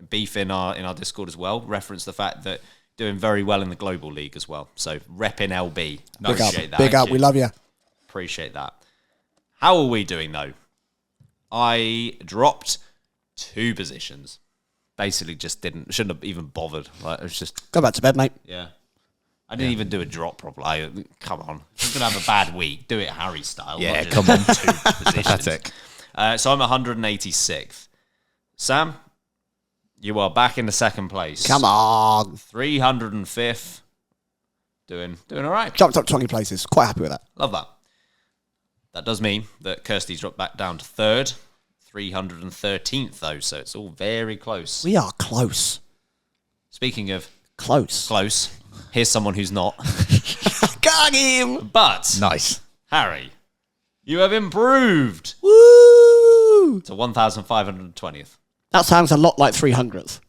Beef in our Discord as well referenced the fact that doing very well in the Global League as well. So repping LB. Appreciate that. Big up. We love you. Appreciate that. How are we doing though? I dropped 2 positions. Basically just shouldn't have even bothered. It was just... Go back to bed, mate. Yeah. I didn't even do a drop properly. Come on. If you're going to have a bad week, do it Harry style. Yeah, not come on. 2 positions. Pathetic. So I'm 186th. Sam, you are back in the second place. Come on. 305th. Doing all right. Jumped up 20 places. Quite happy with that. Love that. That does mean that Kirsty's dropped back down to third. 313th, though, so it's all very close. We are close. Speaking of Close. Here's someone who's not. Got him. But, Nice. Harry, you have improved Woo! to 1,520th. That sounds a lot like 300th.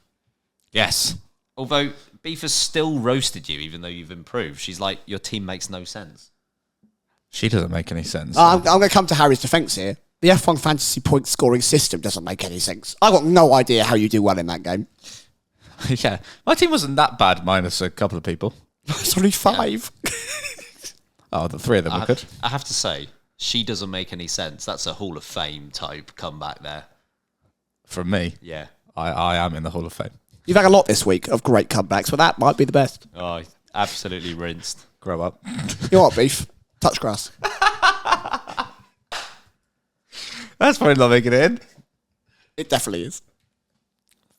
Yes. Although Beef has still roasted you, even though you've improved. She's like, your team makes no sense. She doesn't make any sense. I'm going to come to Harry's defence here. The F1 Fantasy point scoring system doesn't make any sense. I've got no idea how you do well in that game. Yeah. My team wasn't that bad, minus a couple of people. It's only 5. Oh, the 3 of them were good. I have to say, she doesn't make any sense. That's a Hall of Fame type comeback there. From me, Yeah. I am in the Hall of Fame. You've had a lot this week of great comebacks, but that might be the best. Oh, absolutely rinsed. Grow up. You know what, Beef? Touch grass. That's probably not making it in. It definitely is.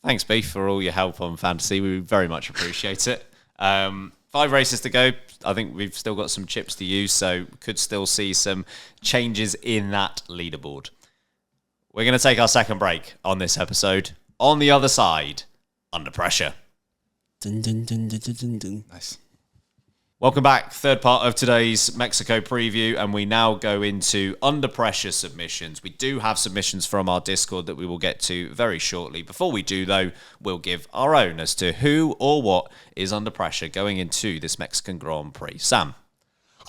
Thanks, Beef, for all your help on fantasy. We very much appreciate it. 5 races to go. I think we've still got some chips to use, so could still see some changes in that leaderboard. We're going to take our second break on this episode. On the other side, under pressure. Dun, dun, dun, dun, dun, dun, dun. Nice. Welcome back. Third part of today's Mexico preview, and we now go into under pressure submissions. We do have submissions from our Discord that we will get to very shortly. Before we do, though, we'll give our own as to who or what is under pressure going into this Mexican Grand Prix. Sam.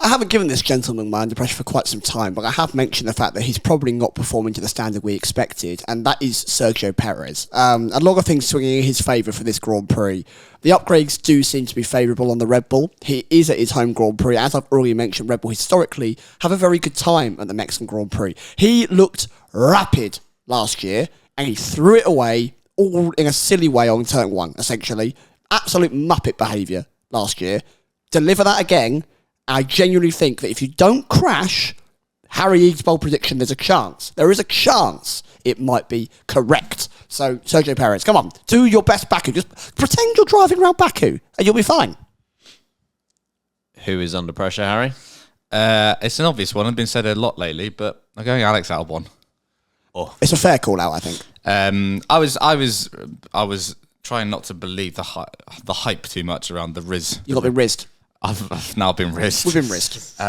I haven't given this gentleman my under pressure for quite some time, but I have mentioned the fact that he's probably not performing to the standard we expected, and that is Sergio Perez. A lot of things swinging in his favour for this Grand Prix. The upgrades do seem to be favourable on the Red Bull. He is at his home Grand Prix. As I've already mentioned, Red Bull historically have a very good time at the Mexican Grand Prix. He looked rapid last year, and he threw it away all in a silly way on turn 1, essentially. Absolute Muppet behaviour last year. Deliver that again. I genuinely think that if you don't crash, Harry Eads' bold prediction, there's a chance. There is a chance it might be correct. So, Sergio Perez, come on, do your best Baku. Just pretend you're driving around Baku, and you'll be fine. Who is under pressure, Harry? It's an obvious one. I've been said a lot lately, but I'm going Alex Albon. Oh, It's a fair call out, I think. I was trying not to believe the hype too much around the Riz. You got been rizzed. I've now been rizzed. We've been rizzed.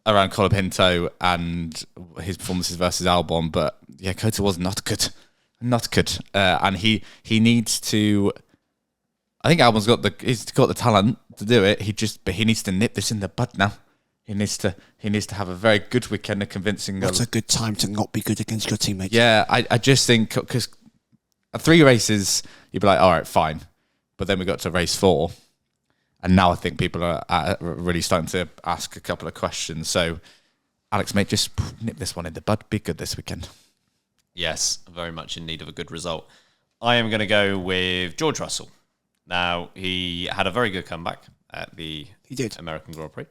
Around Colapinto and his performances versus Albon, but yeah, Kota was not good, and he needs to. I think Albon's got the talent to do it. But he needs to nip this in the bud now. He needs to have a very good weekend of convincing. What's a good time to not be good against your teammates? Yeah, I just think because 3 races you'd be like, all right, fine, but then we got to race 4. And now I think people are really starting to ask a couple of questions. So, Alex, mate, just nip this one in the bud. Be good this weekend. yes, very much in need of a good result. I am going to go with George Russell. Now, he had a very good comeback at the American Grand Prix.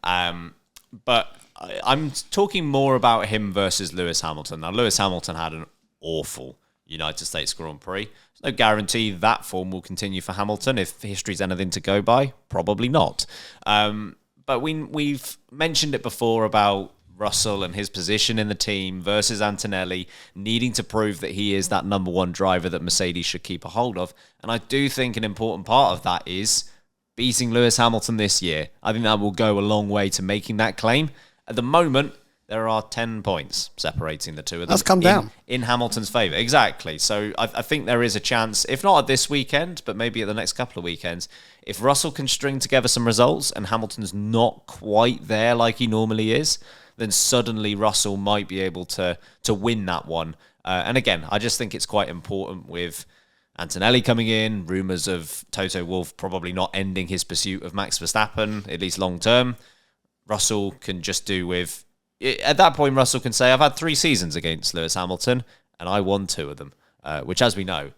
But I'm talking more about him versus Lewis Hamilton. Now, Lewis Hamilton had an awful United States Grand Prix. There's no guarantee that form will continue for Hamilton. If history's anything to go by, probably not. But we've mentioned it before about Russell and his position in the team versus Antonelli needing to prove that he is that number 1 driver that Mercedes should keep a hold of. And I do think an important part of that is beating Lewis Hamilton this year. I think that will go a long way to making that claim. At the moment, there are 10 points separating the two of them. That's come down. In Hamilton's favour. Exactly. So I think there is a chance, if not at this weekend, but maybe at the next couple of weekends, if Russell can string together some results and Hamilton's not quite there like he normally is, then suddenly Russell might be able to win that one. And again, I just think it's quite important with Antonelli coming in, rumours of Toto Wolff probably not ending his pursuit of Max Verstappen, at least long term. Russell can just do with... At that point, Russell can say, I've had 3 seasons against Lewis Hamilton, and I won 2 of them, which, as we know,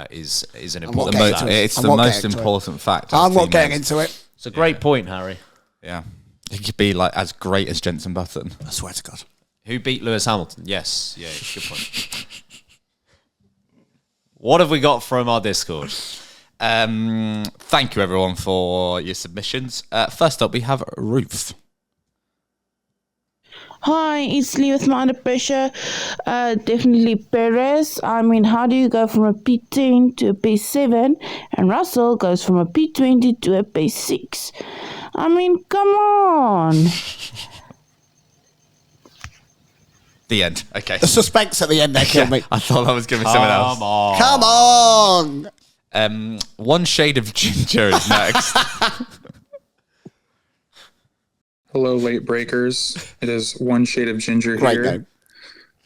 is an important fact. It's the most important fact. I'm not getting into it. It's a great point, Harry. Yeah. He could be like as great as Jenson Button. I swear to God. Who beat Lewis Hamilton? Yes. Yeah, good point. What have we got from our Discord? Thank you, everyone, for your submissions. First up, we have Ruth. Hi, it's Lee with my under pressure. Definitely Perez. I mean, how do you go from a P10 to a P7 and Russell goes from a P20 to a P6? I mean, come on. The end. Okay. The suspense at the end there killed me. I thought I was giving someone else. Come on. One shade of ginger is next. Hello, late breakers. It is One Shade of Ginger Great here. name.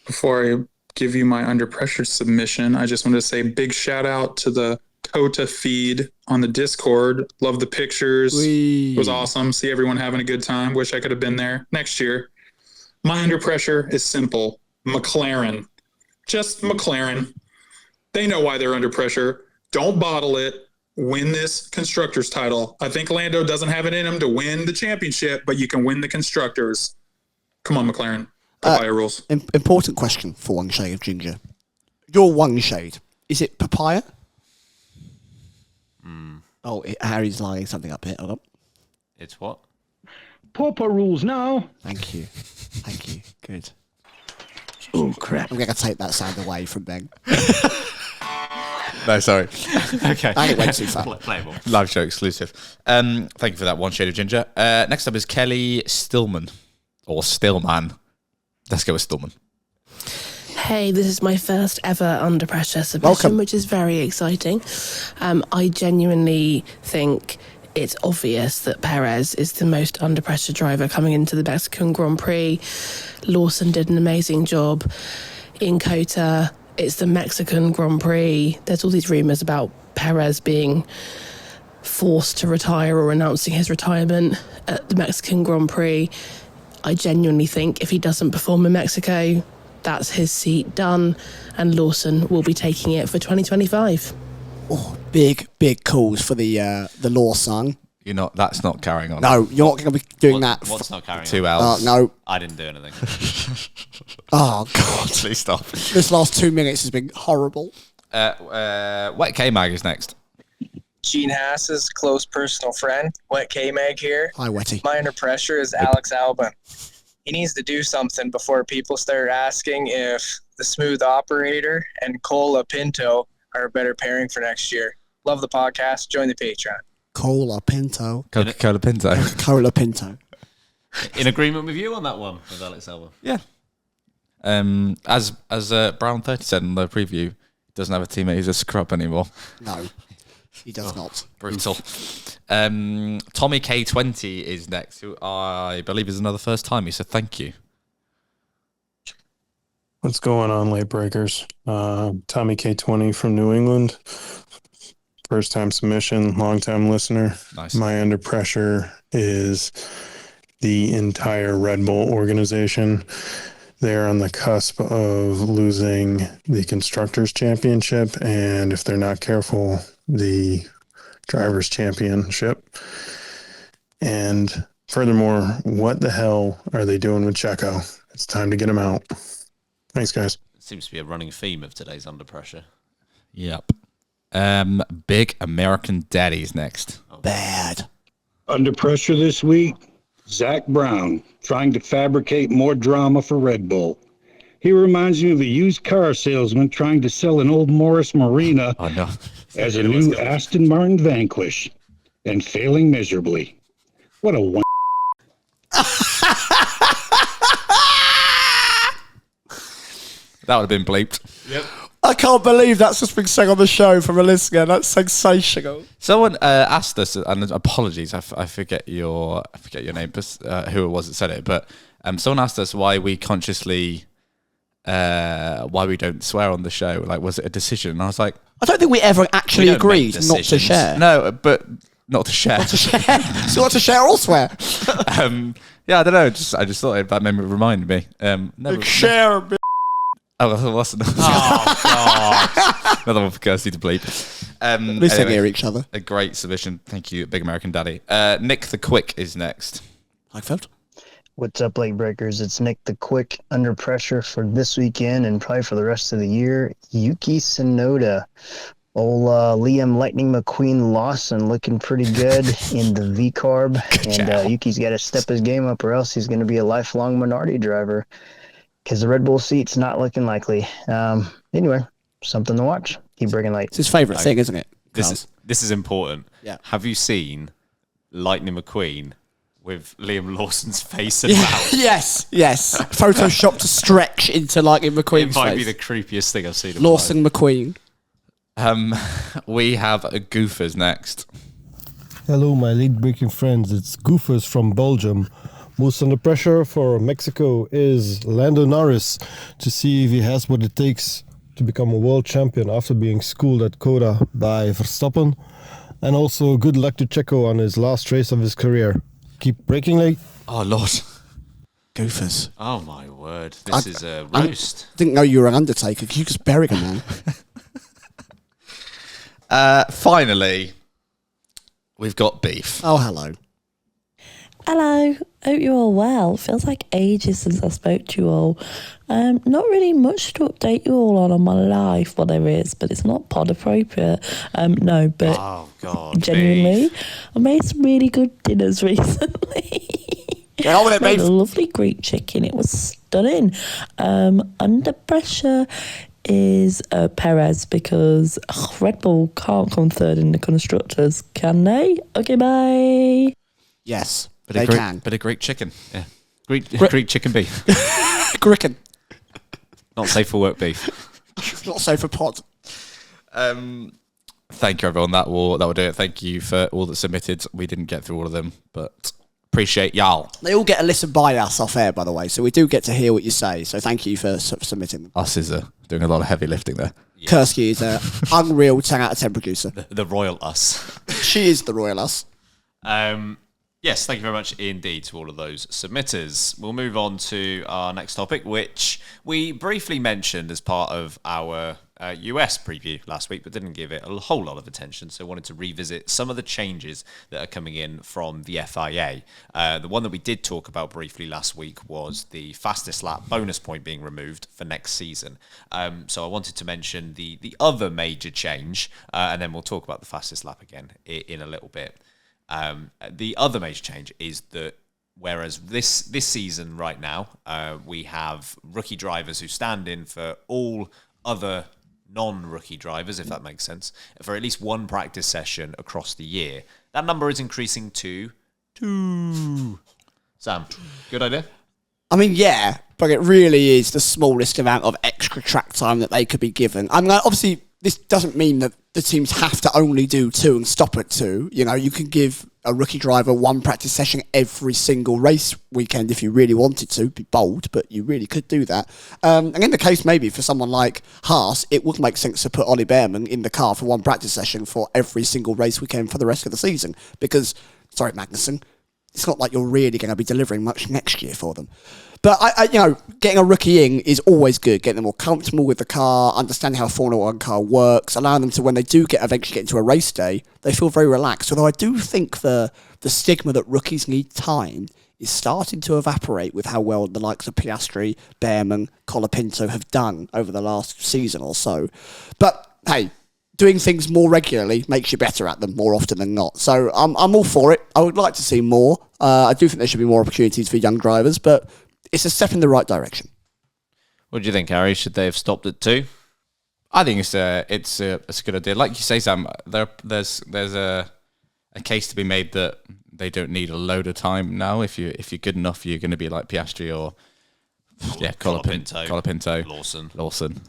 Before I give you my under pressure submission, I just wanted to say big shout out to the Kota feed on the Discord. Love the pictures. It was awesome. See everyone having a good time. Wish I could have been there next year. My under pressure is simple. McLaren. Just McLaren. They know why they're under pressure. Don't bottle it. Win this constructors title. I think Lando doesn't have it in him to win the championship, but you can win the constructors. Come on, McLaren. Papaya rules. Important question for One Shade of Ginger. Your One Shade, is it papaya? Oh, Harry's lining something up here. Hold on. It's what? Papa rules now. Thank you. Thank you. Good. Oh, crap. I'm going to take that sound away from Ben. No, sorry. Okay. I think it went too far. Playable. Live show exclusive. Thank you for that One Shade of Ginger. Next up is Kelly Stillman. Or Stillman. Let's go with Stillman. Hey, this is my first ever Under Pressure submission, Welcome. which is very exciting. I genuinely think it's obvious that Perez is the most under pressure driver coming into the Mexican Grand Prix. Lawson did an amazing job in COTA. It's the Mexican Grand Prix. There's all these rumours about Perez being forced to retire or announcing his retirement at the Mexican Grand Prix. I genuinely think if he doesn't perform in Mexico, that's his seat done, and Lawson will be taking it for 2025. Oh, big calls for the Lawson. That's not carrying on. No, you're not going to be doing that. What's not carrying 2 on? hours. No. I didn't do anything. Oh, God. Please stop. This last 2 minutes has been horrible. Wet K-Mag is next. Gene Haas's close personal friend, Wet K-Mag here. Hi, Wetty. My under pressure is Alex Albon. He needs to do something before people start asking if the Smooth Operator and Cola Pinto are a better pairing for next year. Love the podcast. Join the Patreon. Cola Pinto. Coca-Cola Pinto. Cola Pinto. In agreement with you on that one, with Alex Albon. Yeah. As Brown 30 said in the preview, he doesn't have a teammate who's a scrub anymore. No, he does not. Brutal. Tommy K20 is next, who I believe is another first time. So thank you. What's going on, late breakers? Tommy K20 from New England. First time submission, long time listener. Nice. My under pressure is the entire Red Bull organization. They're on the cusp of losing the Constructors' Championship, and if they're not careful, the Drivers' Championship. And furthermore, what the hell are they doing with Checo? It's time to get him out. Thanks, guys. Seems to be a running theme of today's Under Pressure. Yep. Big American Daddy's next. Bad. Under pressure this week, Zach Brown trying to fabricate more drama for Red Bull. He reminds me of a used car salesman trying to sell an old Morris Marina Oh, no. as a new Aston Martin Vanquish and failing miserably. What a one. That would have been bleeped. Yep. I can't believe that's just been said on the show from a listener. That's sensational. Someone asked us, and apologies, I forget your name, who it was that said it, but someone asked us why we consciously, why we don't swear on the show. Like, was it a decision? And I was like, I don't think we ever actually We don't make agreed not to decisions. share. no, but not to share. So not to share or swear? Yeah, I don't know. I just thought that made me remind me. Share a bit. Oh, what's another? Oh, God. Another one for Kirsty to bleep. At least they hear each other. A great submission. Thank you, Big American Daddy. Nick the Quick is next. Heifeld. What's up, late breakers? It's Nick the Quick, under pressure for this weekend and probably for the rest of the year. Yuki Tsunoda, old Liam Lightning McQueen Lawson looking pretty good in the V-Carb. And Yuki's got to step his game up or else he's going to be a lifelong minority driver because the Red Bull seat's not looking likely. Anyway, something to watch. Keep breaking late. It's his favourite thing, isn't it? This is important. Yeah. Have you seen Lightning McQueen with Liam Lawson's face and mouth? Yes. Photoshopped to stretch into Lightning McQueen's It might be face. the creepiest thing I've seen. In Lawson McQueen. We have Goofers next. Hello, my late-breaking friends. It's Goofers from Belgium. Most under pressure for Mexico is Lando Norris to see if he has what it takes to become a world champion after being schooled at COTA by Verstappen. And also good luck to Checo on his last race of his career. Keep breaking late. Oh, Lord. Goofers. Oh, my word. This is a roast. I didn't know you were an undertaker. You just buried a man. Finally, we've got beef. Oh, hello. Hello, hope you're all well. Feels like ages since I spoke to you all. Not really much to update you all on my life. Well, there is, but it's not pod appropriate. No, but Oh, God. genuinely, beef. I made some really good dinners recently. Get on with it, Made babe. a lovely Greek chicken. It was stunning. Under pressure is Perez because Red Bull can't come third in the constructors, can they? Okay, bye. Yes, Bit they of Greek, can. Bit of Greek chicken. Yeah. Greek chicken beef. Gricken. Not safe for work beef. Not safe for pod. Thank you, everyone. That will do it. Thank you for all that submitted. We didn't get through all of them, but appreciate y'all. They all get a listen by us off air, by the way, so we do get to hear what you say. So thank you for submitting them. Us is doing a lot of heavy lifting there. Yeah. Kursky is an unreal 10 out of 10 producer. The royal us. She is the royal us. Yes, thank you very much indeed to all of those submitters. We'll move on to our next topic, which we briefly mentioned as part of our US preview last week, but didn't give it a whole lot of attention. So wanted to revisit some of the changes that are coming in from the FIA. The one that we did talk about briefly last week was the fastest lap bonus point being removed for next season. So I wanted to mention the other major change, and then we'll talk about the fastest lap again in a little bit. The other major change is that whereas this season right now, we have rookie drivers who stand in for all other non-rookie drivers, if that makes sense, for at least one practice session across the year. That number is increasing to 2. Sam, good idea? I mean, yeah, but it really is the smallest amount of extra track time that they could be given. I mean, obviously, this doesn't mean that the teams have to only do 2 and stop at 2. You know, you can give a rookie driver one practice session every single race weekend if you really wanted to. Be bold, but you really could do that. And in the case maybe for someone like Haas, it would make sense to put Ollie Behrman in the car for one practice session for every single race weekend for the rest of the season. Because, sorry, Magnussen, it's not like you're really going to be delivering much next year for them. But, getting a rookie in is always good. Getting them more comfortable with the car, understanding how a Formula 1 car works, allowing them to, when they do eventually get into a race day, they feel very relaxed. Although I do think the stigma that rookies need time is starting to evaporate with how well the likes of Piastri, Behrman, Colapinto have done over the last season or so. But, hey, doing things more regularly makes you better at them more often than not. So I'm all for it. I would like to see more. I do think there should be more opportunities for young drivers, but it's a step in the right direction. What do you think, Harry? Should they have stopped at 2? I think it's a good idea. Like you say, Sam, there's a case to be made that they don't need a load of time now. If you're good enough, you're going to be like Piastri or Colapinto, Lawson,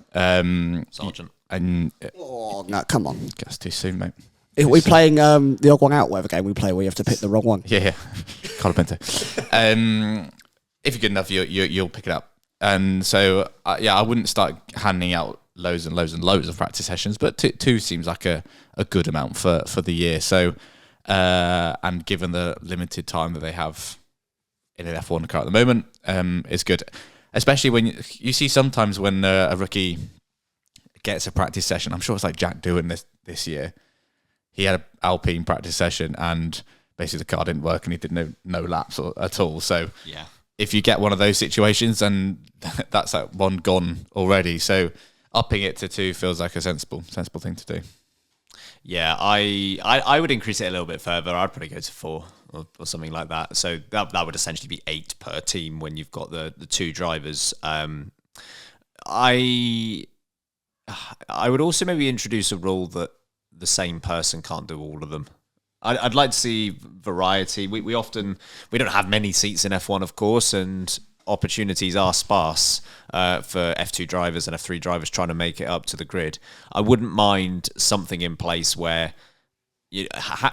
Sargent. And oh no, come on, that's too soon, mate. If we're playing the odd one out, whatever game we play, where you have to pick the wrong one. Yeah, Colapinto. If you're good enough, you'll pick it up. And so, I wouldn't start handing out loads and loads and loads of practice sessions, but 2 seems like a good amount for the year. So, and given the limited time that they have in an F1 car at the moment, is good. Especially when you see sometimes when a rookie gets a practice session. I'm sure it's like Jack doing this year. He had an Alpine practice session and basically the car didn't work and he did no laps at all. So yeah. If you get one of those situations, and that's like 1 gone already. So upping it to 2 feels like a sensible thing to do. Yeah, I would increase it a little bit further. I'd probably go to 4 or something like that. So that would essentially be 8 per team when you've got the 2 drivers. I would also maybe introduce a rule that the same person can't do all of them. I'd like to see variety. We don't have many seats in F1, of course, and opportunities are sparse for F2 drivers and F3 drivers trying to make it up to the grid. I wouldn't mind something in place where,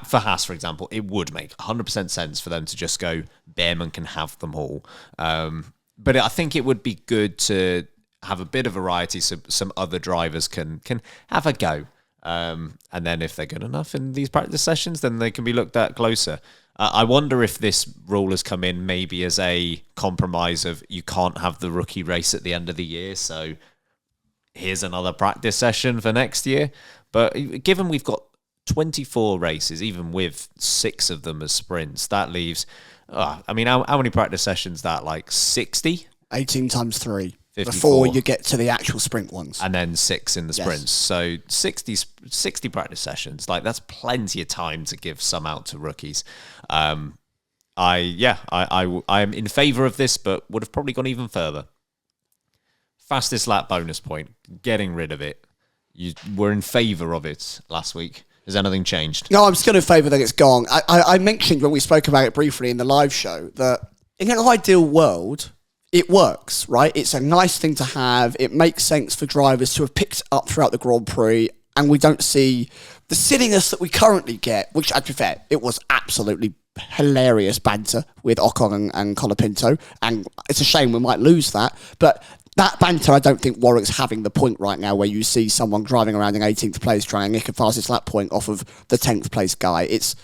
for Haas, for example, it would make 100% sense for them to just go, Behrman can have them all. But I think it would be good to have a bit of variety so some other drivers can have a go. And then if they're good enough in these practice sessions, then they can be looked at closer. I wonder if this rule has come in maybe as a compromise of you can't have the rookie race at the end of the year. So here's another practice session for next year. But given we've got 24 races, even with 6 of them as sprints, that leaves, how many practice sessions is that? Like 60? 18 times 3. 54. Before you get to the actual sprint ones. And then 6 in the sprints. Yes. So 60 practice sessions. Like, that's plenty of time to give some out to rookies. I am in favour of this, but would have probably gone even further. Fastest lap bonus point. Getting rid of it. You were in favour of it last week. Has anything changed? No, I'm still in favour that it's gone. I mentioned when we spoke about it briefly in the live show that in an ideal world, it works, right? It's a nice thing to have. It makes sense for drivers to have picked up throughout the Grand Prix, and we don't see the silliness that we currently get, which, to be fair, it was absolutely hilarious banter with Ocon and Colapinto, and it's a shame we might lose that, but that banter I don't think warrants having the point right now where you see someone driving around in 18th place trying to nick a fastest lap point off of the 10th place guy. It's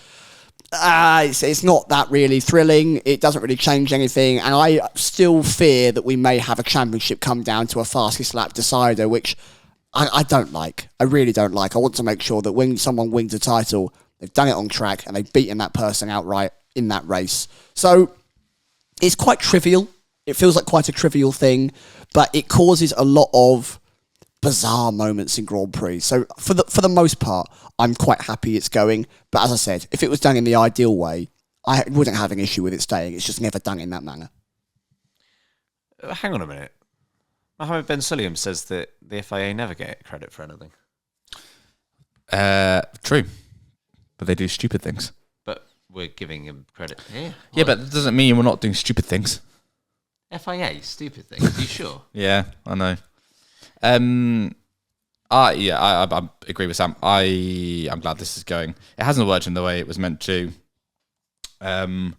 not that really thrilling. It doesn't really change anything, and I still fear that we may have a championship come down to a fastest lap decider, which I don't like. I really don't like. I want to make sure that when someone wins a title, they've done it on track and they've beaten that person outright in that race. So it's quite trivial. It feels like quite a trivial thing, but it causes a lot of bizarre moments in Grand Prix. So for the most part, I'm quite happy it's going. But as I said, if it was done in the ideal way, I wouldn't have an issue with it staying. It's just never done in that manner. Hang on a minute. Mohammed Ben Sulayem says that the FIA never get credit for anything. True. But they do stupid things. But we're giving him credit here. Yeah, but that doesn't mean we're not doing stupid things. FIA, stupid things. Are you sure? Yeah, I know. I agree with Sam. I'm glad this is going. It hasn't worked in the way it was meant to. And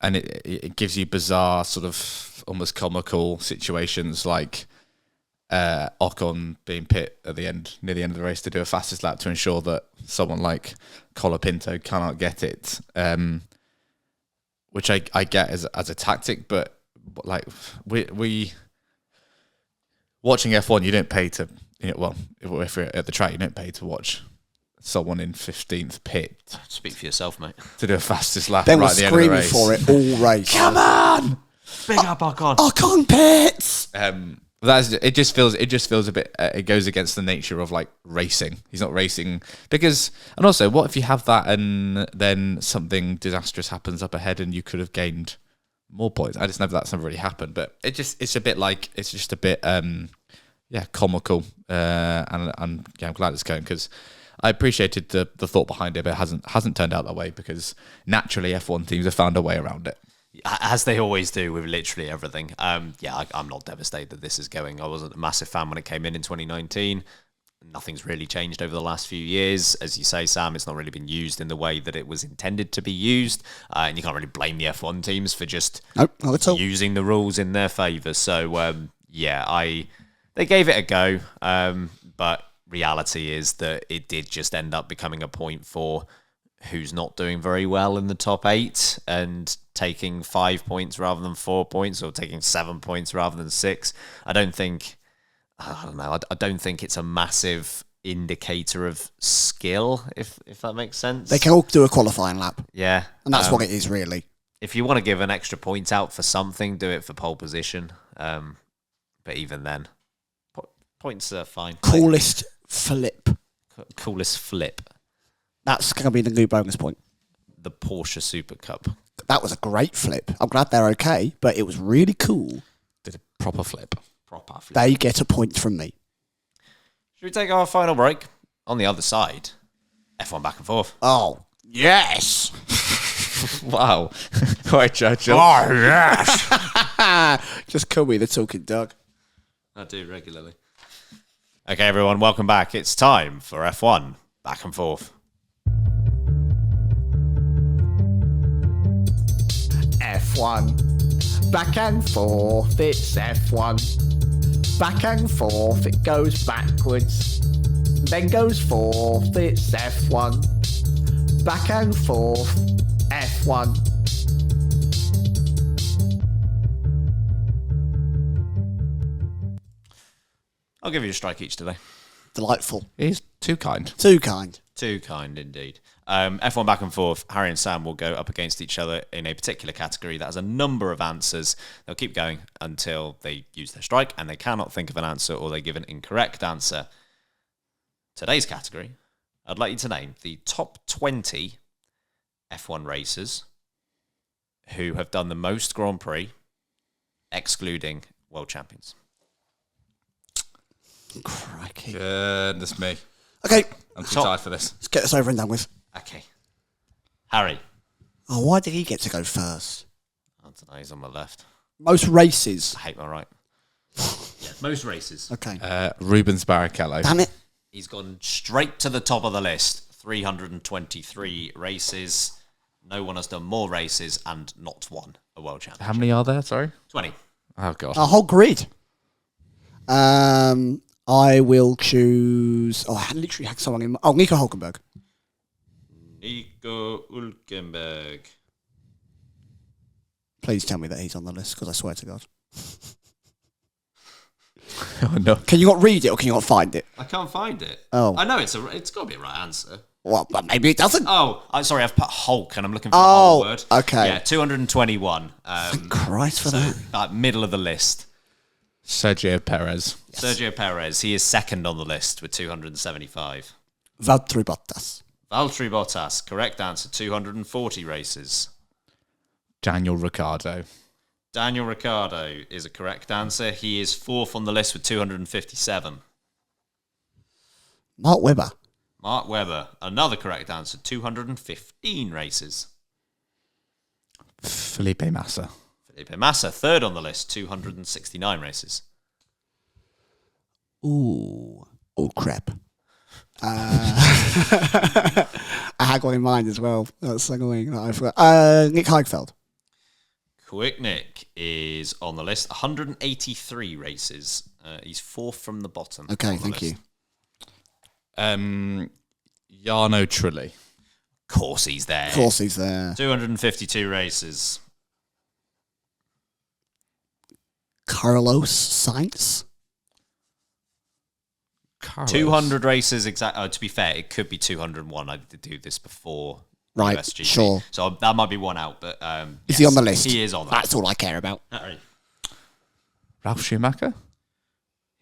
it gives you bizarre, sort of almost comical situations like Ocon being pit at the end, near the end of the race, to do a fastest lap to ensure that someone like Colapinto cannot get it. Which I get as a tactic, but like we watching F1, you don't pay to, if you're at the track, you don't pay to watch someone in 15th pit. Speak for yourself, mate. To do a fastest lap Ben right was at the end of the screaming race. for it all race. Come on! Big up Ocon. Ocon pits! It just feels a bit. It goes against the nature of like racing. He's not racing because, and also, what if you have that and then something disastrous happens up ahead and you could have gained more points? I just know that's never really happened, but it's just a bit comical. And I'm glad it's going because I appreciated the thought behind it, but it hasn't turned out that way because naturally F1 teams have found a way around it. As they always do with literally everything. I'm not devastated that this is going. I wasn't a massive fan when it came in 2019. Nothing's really changed over the last few years. As you say, Sam, it's not really been used in the way that it was intended to be used. And you can't really blame the F1 teams for just using the rules in their favour. So, they gave it a go. But reality is that it did just end up becoming a point for who's not doing very well in the top 8 and taking 5 points rather than 4 points, or taking 7 points rather than 6. I don't think it's a massive indicator of skill, if that makes sense. They can all do a qualifying lap. Yeah. And that's what it is, really. If you want to give an extra point out for something, do it for pole position. But even then, points are fine. Coolest flip. That's going to be the new bonus point. The Porsche Super Cup. That was a great flip. I'm glad they're okay, but it was really cool. Did a proper flip. They get a point from me. Should we take our final break? On the other side, F1 back and forth. Oh, yes. Wow. Quite Churchill. Oh, yes. Just call me the talking dog. I do regularly. Okay, everyone, welcome back. It's time for F1 back and forth. F1 back and forth, it's F1 back and forth, it goes backwards, then goes forth, it's F1 back and forth, F1. I'll give you a strike each today. Delightful. He's too kind. Too kind. Too kind indeed. F1 back and forth. Harry and Sam will go up against each other in a particular category that has a number of answers. They'll keep going until they use their strike and they cannot think of an answer or they give an incorrect answer. Today's category, I'd like you to name the top 20 F1 racers who have done the most Grand Prix, excluding world champions. Crikey. Goodness me. Okay. I'm too tired for this. Let's get this over and done with. Okay. Harry. Oh, why did he get to go first? I don't know, he's on my left. Most races. I hate my right. Yeah, most races. Okay. Rubens Barrichello. Damn it. He's gone straight to the top of the list. 323 races. No one has done more races and not won a world championship. How many are there? Sorry? 20. Oh, God. A whole grid. I will choose... Oh, I literally had someone in... Oh, Nico Hulkenberg. Nico Hulkenberg. Please tell me that he's on the list, because I swear to God. Oh, no. Can you not read it, or can you not find it? I can't find it. Oh. I know it's got to be a right answer. Well, but maybe it doesn't. Oh, I'm sorry, I've put Hulk and I'm looking for the whole word. Okay. Yeah, 221. Thank Christ for that. Middle of the list. Sergio Perez. Yes. Sergio Perez. He is second on the list with 275. Valtteri Bottas. Valtteri Bottas. Correct answer. 240 races. Daniel Ricciardo. Daniel Ricciardo is a correct answer. He is fourth on the list with 257. Mark Webber. Mark Webber. Another correct answer. 215 races. Felipe Massa. Felipe Massa. Third on the list. 269 races. Ooh. Oh, crap. I had one in mind as well. That's annoying that I forgot. Nick Heidfeld. Quick Nick is on the list. 183 races. He's fourth from the bottom. Okay, thank you. Jarno Trulli. Of course he's there. Of course he's there. 252 races. Carlos Sainz. 200 races exactly. To be fair, it could be 201. I did do this before. Right, USGP. sure. So that might be one out, but Is he on the list? He is on. That's all I care about. All right. Ralf Schumacher.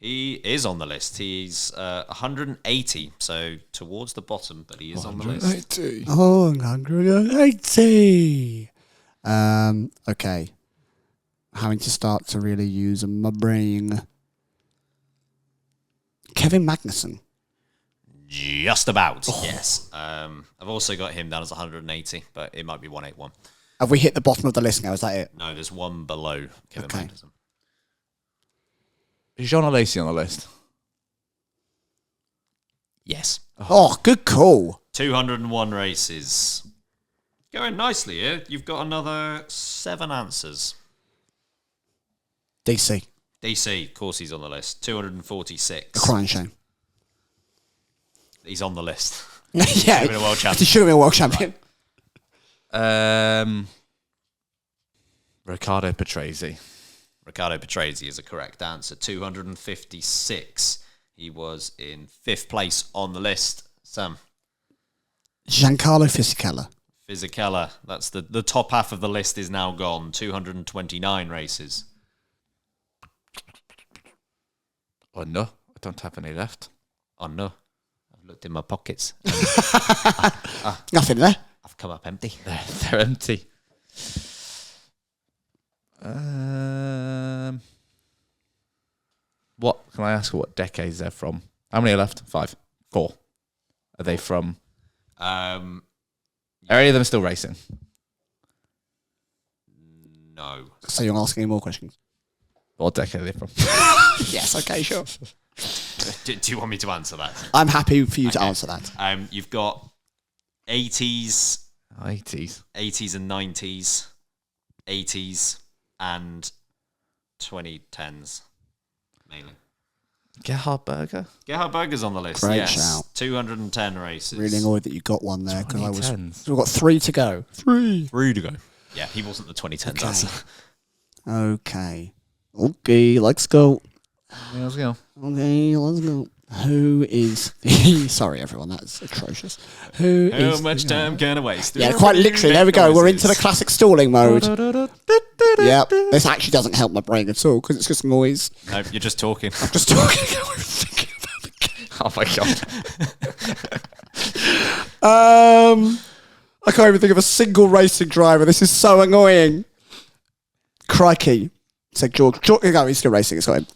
He is on the list. He's 180, so towards the bottom, but he is on the list. 180. Oh, 180. Okay. Having to start to really use my brain. Kevin Magnussen. Just about, yes. I've also got him down as 180, but it might be 181. Have we hit the bottom of the list now? Is that it? No, there's one below Kevin Magnussen. Is Jean Alesi on the list? Yes. Oh, good call. 201 races. Going nicely here. You've got another 7 answers. DC. DC, of course he's on the list. 246. A crying shame. He's on the list. Yeah. Should have been a world champion. He should have been a world champion. Riccardo Patrese. Riccardo Patrese is a correct answer. 256. He was in 5th place on the list. Sam. Giancarlo Fisichella. Fisichella. That's the top half of the list is now gone. 229 races. Oh no, I don't have any left. Oh no. I've looked in my pockets. Nothing there. I've come up empty. They're empty. What can I ask? What decades they're from? How many are left? 5, 4. Are they from? Are any of them still racing? No. So you're asking any more questions? What decade are they from? Yes, okay, sure. Do you want me to answer that? I'm happy for you to answer that. You've got 80s. 80s. 80s and 90s. 80s and 2010s, mainly. Gerhard Berger? Gerhard Berger's on the list, Great yes. shout. 210 races. Really annoyed that you got one there because I was. 2010s. So we've got 3 to go. 3 to go. Yeah, he wasn't the 2010s answer. Okay. Okay, let's go. Let's go. Okay, let's go. Who is the... Sorry, everyone, that's atrocious. How much time can I waste? Yeah, quite literally. There we go. We're into the classic stalling mode. Yeah, this actually doesn't help my brain at all because it's just noise. No, you're just talking. I'm just talking. I was thinking about the game. Oh my god. I can't even think of a single racing driver. This is so annoying. Crikey, said George. No, he's still racing. It's got him.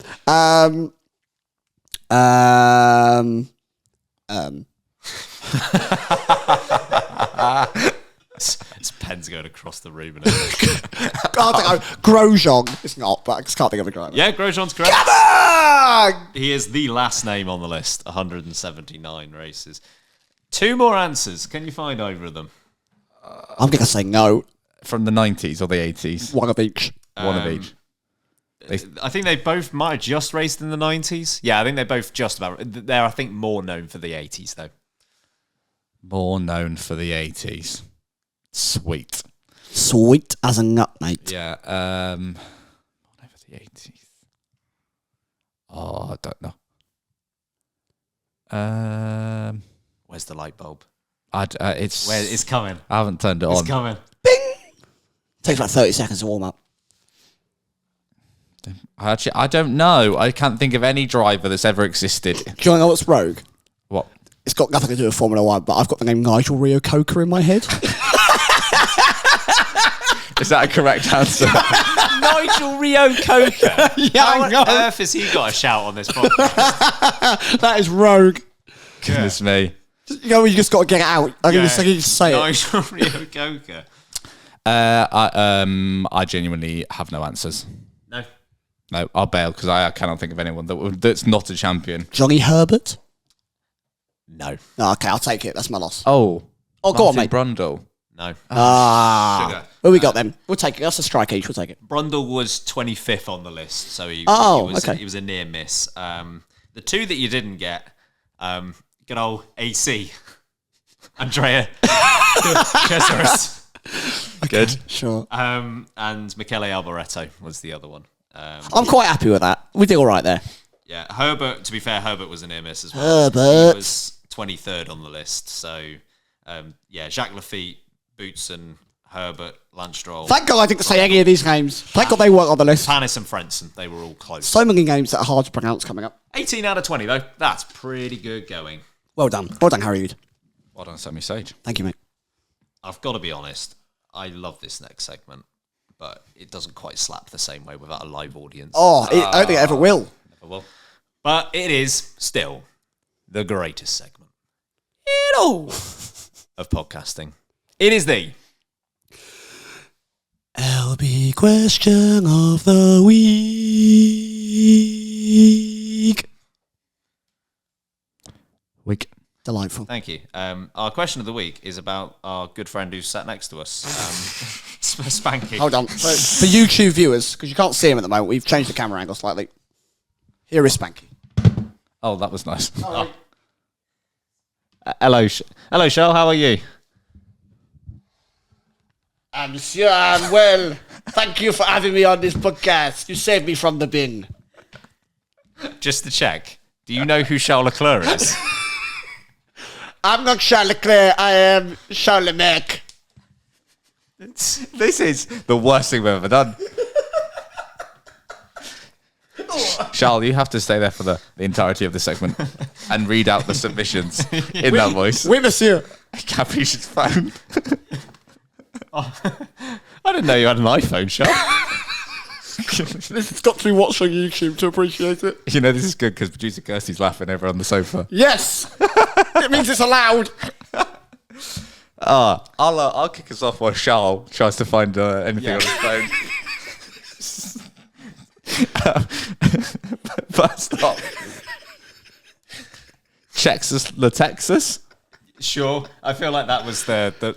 His pen's going across the room. Grosjean. It's not, but I just can't think of a driver. Yeah, Grosjean's correct. Come on! He is the last name on the list. 179 races. 2 more answers. Can you find either of them? I'm going to say no. From the 90s or the 80s? One of each. One of each. I think they both might have just raced in the 90s. Yeah, I think they're both just about... They're, I think, more known for the 80s, though. More known for the 80s. Sweet. Sweet as a nut, mate. Yeah. More known for the 80s. Oh, I don't know. Where's the light bulb? It's coming. I haven't turned it on. It's coming. Bing! Takes about 30 seconds to warm up. I don't know. I can't think of any driver that's ever existed. Do you know what's rogue? What? It's got nothing to do with Formula 1, but I've got the name Nigel Rio Coca in my head. Is that a correct answer? Nigel Rio Coca? Yeah, How I on know. earth has he got a shout on this podcast? That is rogue. Goodness me. You know, you just got to get it out. I can just say it. Nigel Rio Coca. I genuinely have no answers. No, I'll bail because I cannot think of anyone that's not a champion. Johnny Herbert? No. Oh, okay, I'll take it. That's my loss. Oh, go on, mate. Brundle. No. Sugar. Who we got then? We'll take it. That's a strike each. We'll take it. Brundle was 25th on the list, so he was a near miss. The 2 that you didn't get, good old AC, Andrea Cesaris. Good. Sure. And Michele Alboreto was the other one. I'm quite happy with that. We did all right there. Yeah, Herbert, to be fair, Herbert was a near miss as well. Herbert. He was 23rd on the list, so Jacques Lafitte, Boutsen, Herbert, Lance Stroll. Thank God I didn't say any of these names. Thank God they weren't on the list. Panis and Frentzen, they were all close. So many names that are hard to pronounce coming up. 18 out of 20, though. That's pretty good going. Well done. Well done, Harry Reid. Well done, Sammy Sage. Thank you, mate. I've got to be honest, I love this next segment, but it doesn't quite slap the same way without a live audience. I don't think it ever will. Never will. But it is still the greatest segment in all of podcasting. It is the LB question of the week. Delightful. Thank you. Our question of the week is about our good friend who's sat next to us, Spanky. Hold on. So, for YouTube viewers, because you can't see him at the moment, we've changed the camera angle slightly. Here is Spanky. Oh, that was nice. Oh. Hello, Charles. How are you? Monsieur, I'm well. Thank you for having me on this podcast. You saved me from the bin. Just to check, do you know who Charles Leclerc is? I'm not Charles Leclerc. I am Charles Lemaitre. This is the worst thing we've ever done. Charles, you have to stay there for the entirety of the segment and read out the submissions in that voice. Oui, monsieur. Caprice's phone. I didn't know you had an iPhone, Charles. This has got to be watched on YouTube to appreciate it. You know, this is good because producer Kirsty's laughing over on the sofa. Yes. It means it's allowed. I'll kick us off while Charles tries to find anything on his phone. First up, Texas. Sure. I feel like that was the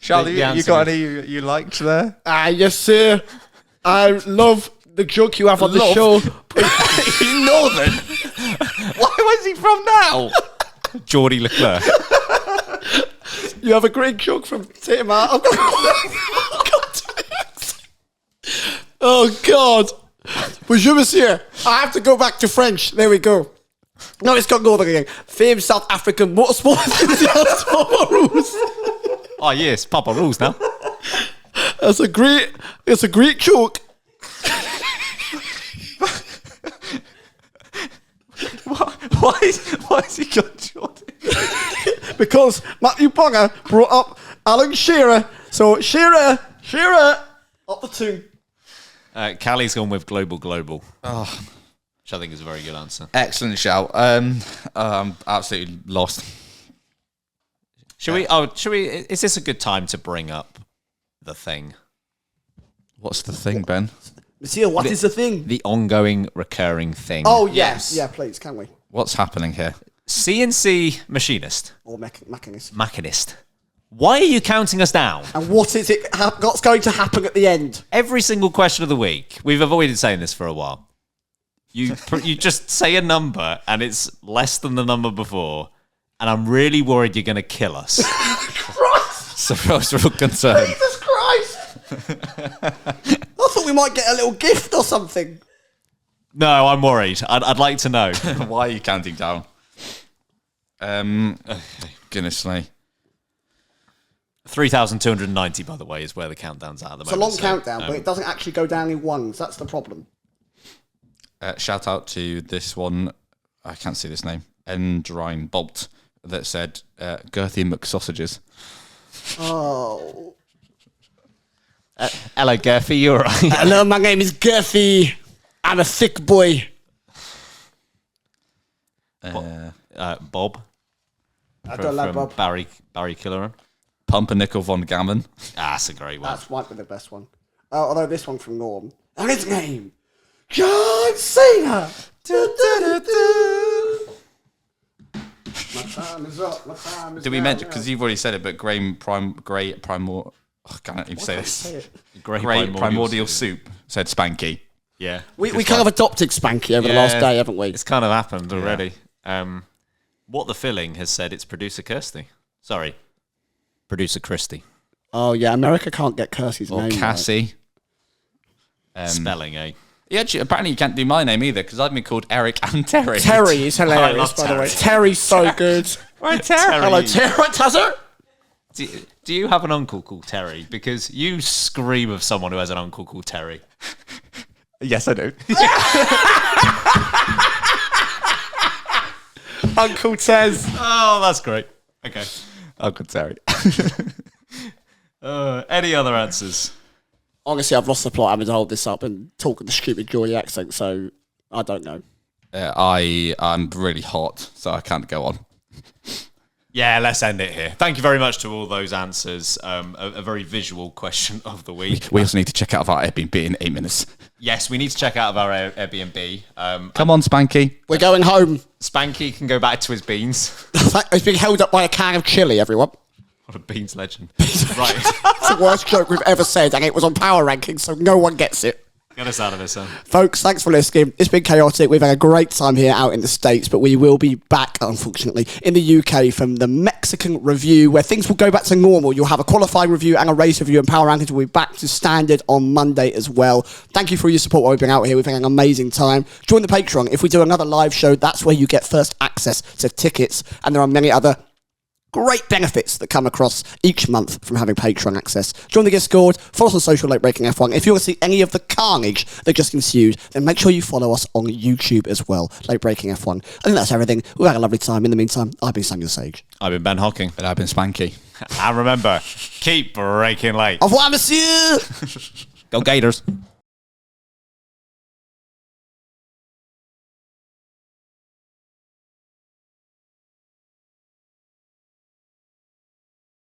Charlie, you got any you liked there? Yes, sir. I love the joke you have on the show. Northern. Where's he from now? Geordie Leclerc. You have a great joke from Tamar. Oh, God. Bonjour, monsieur. I have to go back to French. There we go. No, it's got over again. Famed South African motorsport enthusiast Papa Rules. Oh yes, Papa Rules now. It's a great joke. Why is he got Jordan? Because Matthew Ponga brought up Alan Shearer. So Shearer, up the two. Callie's gone with global, which I think is a very good answer. Excellent shout. I'm absolutely lost. Should we? Is this a good time to bring up the thing? What's the thing, Ben? Monsieur, what is the thing? The ongoing, recurring thing. Oh, yes. Yeah, please, can we? What's happening here? CNC machinist. Or machinist. Machinist. Why are you counting us down? And what is it? What's going to happen at the end? Every single question of the week. We've avoided saying this for a while. You just say a number and it's less than the number before, and I'm really worried you're going to kill us. Christ! So I was real concerned. Jesus Christ! I thought we might get a little gift or something. No, I'm worried. I'd like to know. Why are you counting down? Goodness me. 3,290, by the way, is where the countdown's at the moment. It's a long countdown, but it doesn't actually go down in ones. That's the problem. Shout out to this one. I can't see this name. Endrine Bolt that said Girthy McSausages. Oh. Hello, Gerfy. You all right? Hello, my name is Gerfy. I'm a thick boy. Bob. I don't like Bob. Barry Killeran. Pumpernickel von Gammon. That's a great one. That's might be the best one. Although this one from Norm. And his name, John Cena. My time is up. My time is Did we now, mention, now. because you've already said it, but Grey Primordial... I can't even say this. Grey Primordial Soup said Spanky. Yeah. We kind of adopted Spanky over the last day, haven't we? It's kind of happened already. What the Filling has said it's producer Kirsty. Sorry. Producer Christy. Oh, yeah. America can't get Kirsty's Or name. Cassie. Right. Spelling, eh? Yeah, apparently you can't do my name either, because I've been called Eric and Terry. Terry is hilarious, by the way. Terry's so good. Right, Terry. Hello, Terry. Right, Tazzer? Do you have an uncle called Terry? Because you scream of someone who has an uncle called Terry. Yes, I do. Uncle Tez. Oh, that's great. Okay. Uncle Terry. Any other answers? Honestly, I've lost the plot having to hold this up and talk with the stupid Geordie accent, so I don't know. I'm really hot, so I can't go on. Yeah, let's end it here. Thank you very much to all those answers. A very visual question of the week. We also need to check out our Airbnb in 8 minutes. Yes, we need to check out of our Airbnb. Come on, Spanky. We're going home. Spanky can go back to his beans. It's being held up by a can of chili, everyone. What a beans legend. Right. It's the worst joke we've ever said, and it was on Power Rankings, so no one gets it. Get us out of this, son. Folks, thanks for listening. It's been chaotic. We've had a great time here out in the States, but we will be back, unfortunately, in the UK from the Mexican review, where things will go back to normal. You'll have a qualifying review and a race review, and Power Rankings will be back to standard on Monday as well. Thank you for your support while we've been out here. We've had an amazing time. Join the Patreon. If we do another live show, that's where you get first access to tickets, and there are many other great benefits that come across each month from having Patreon access. Join the Discord, follow us on social Late Breaking F1. If you want to see any of the carnage that just ensued, then make sure you follow us on YouTube as well, Late Breaking F1. I think that's everything. We've had a lovely time. In the meantime, I've been Samuel Sage. I've been Ben Hocking. And I've been Spanky. And remember, keep breaking late. Au revoir, monsieur! Go Gators.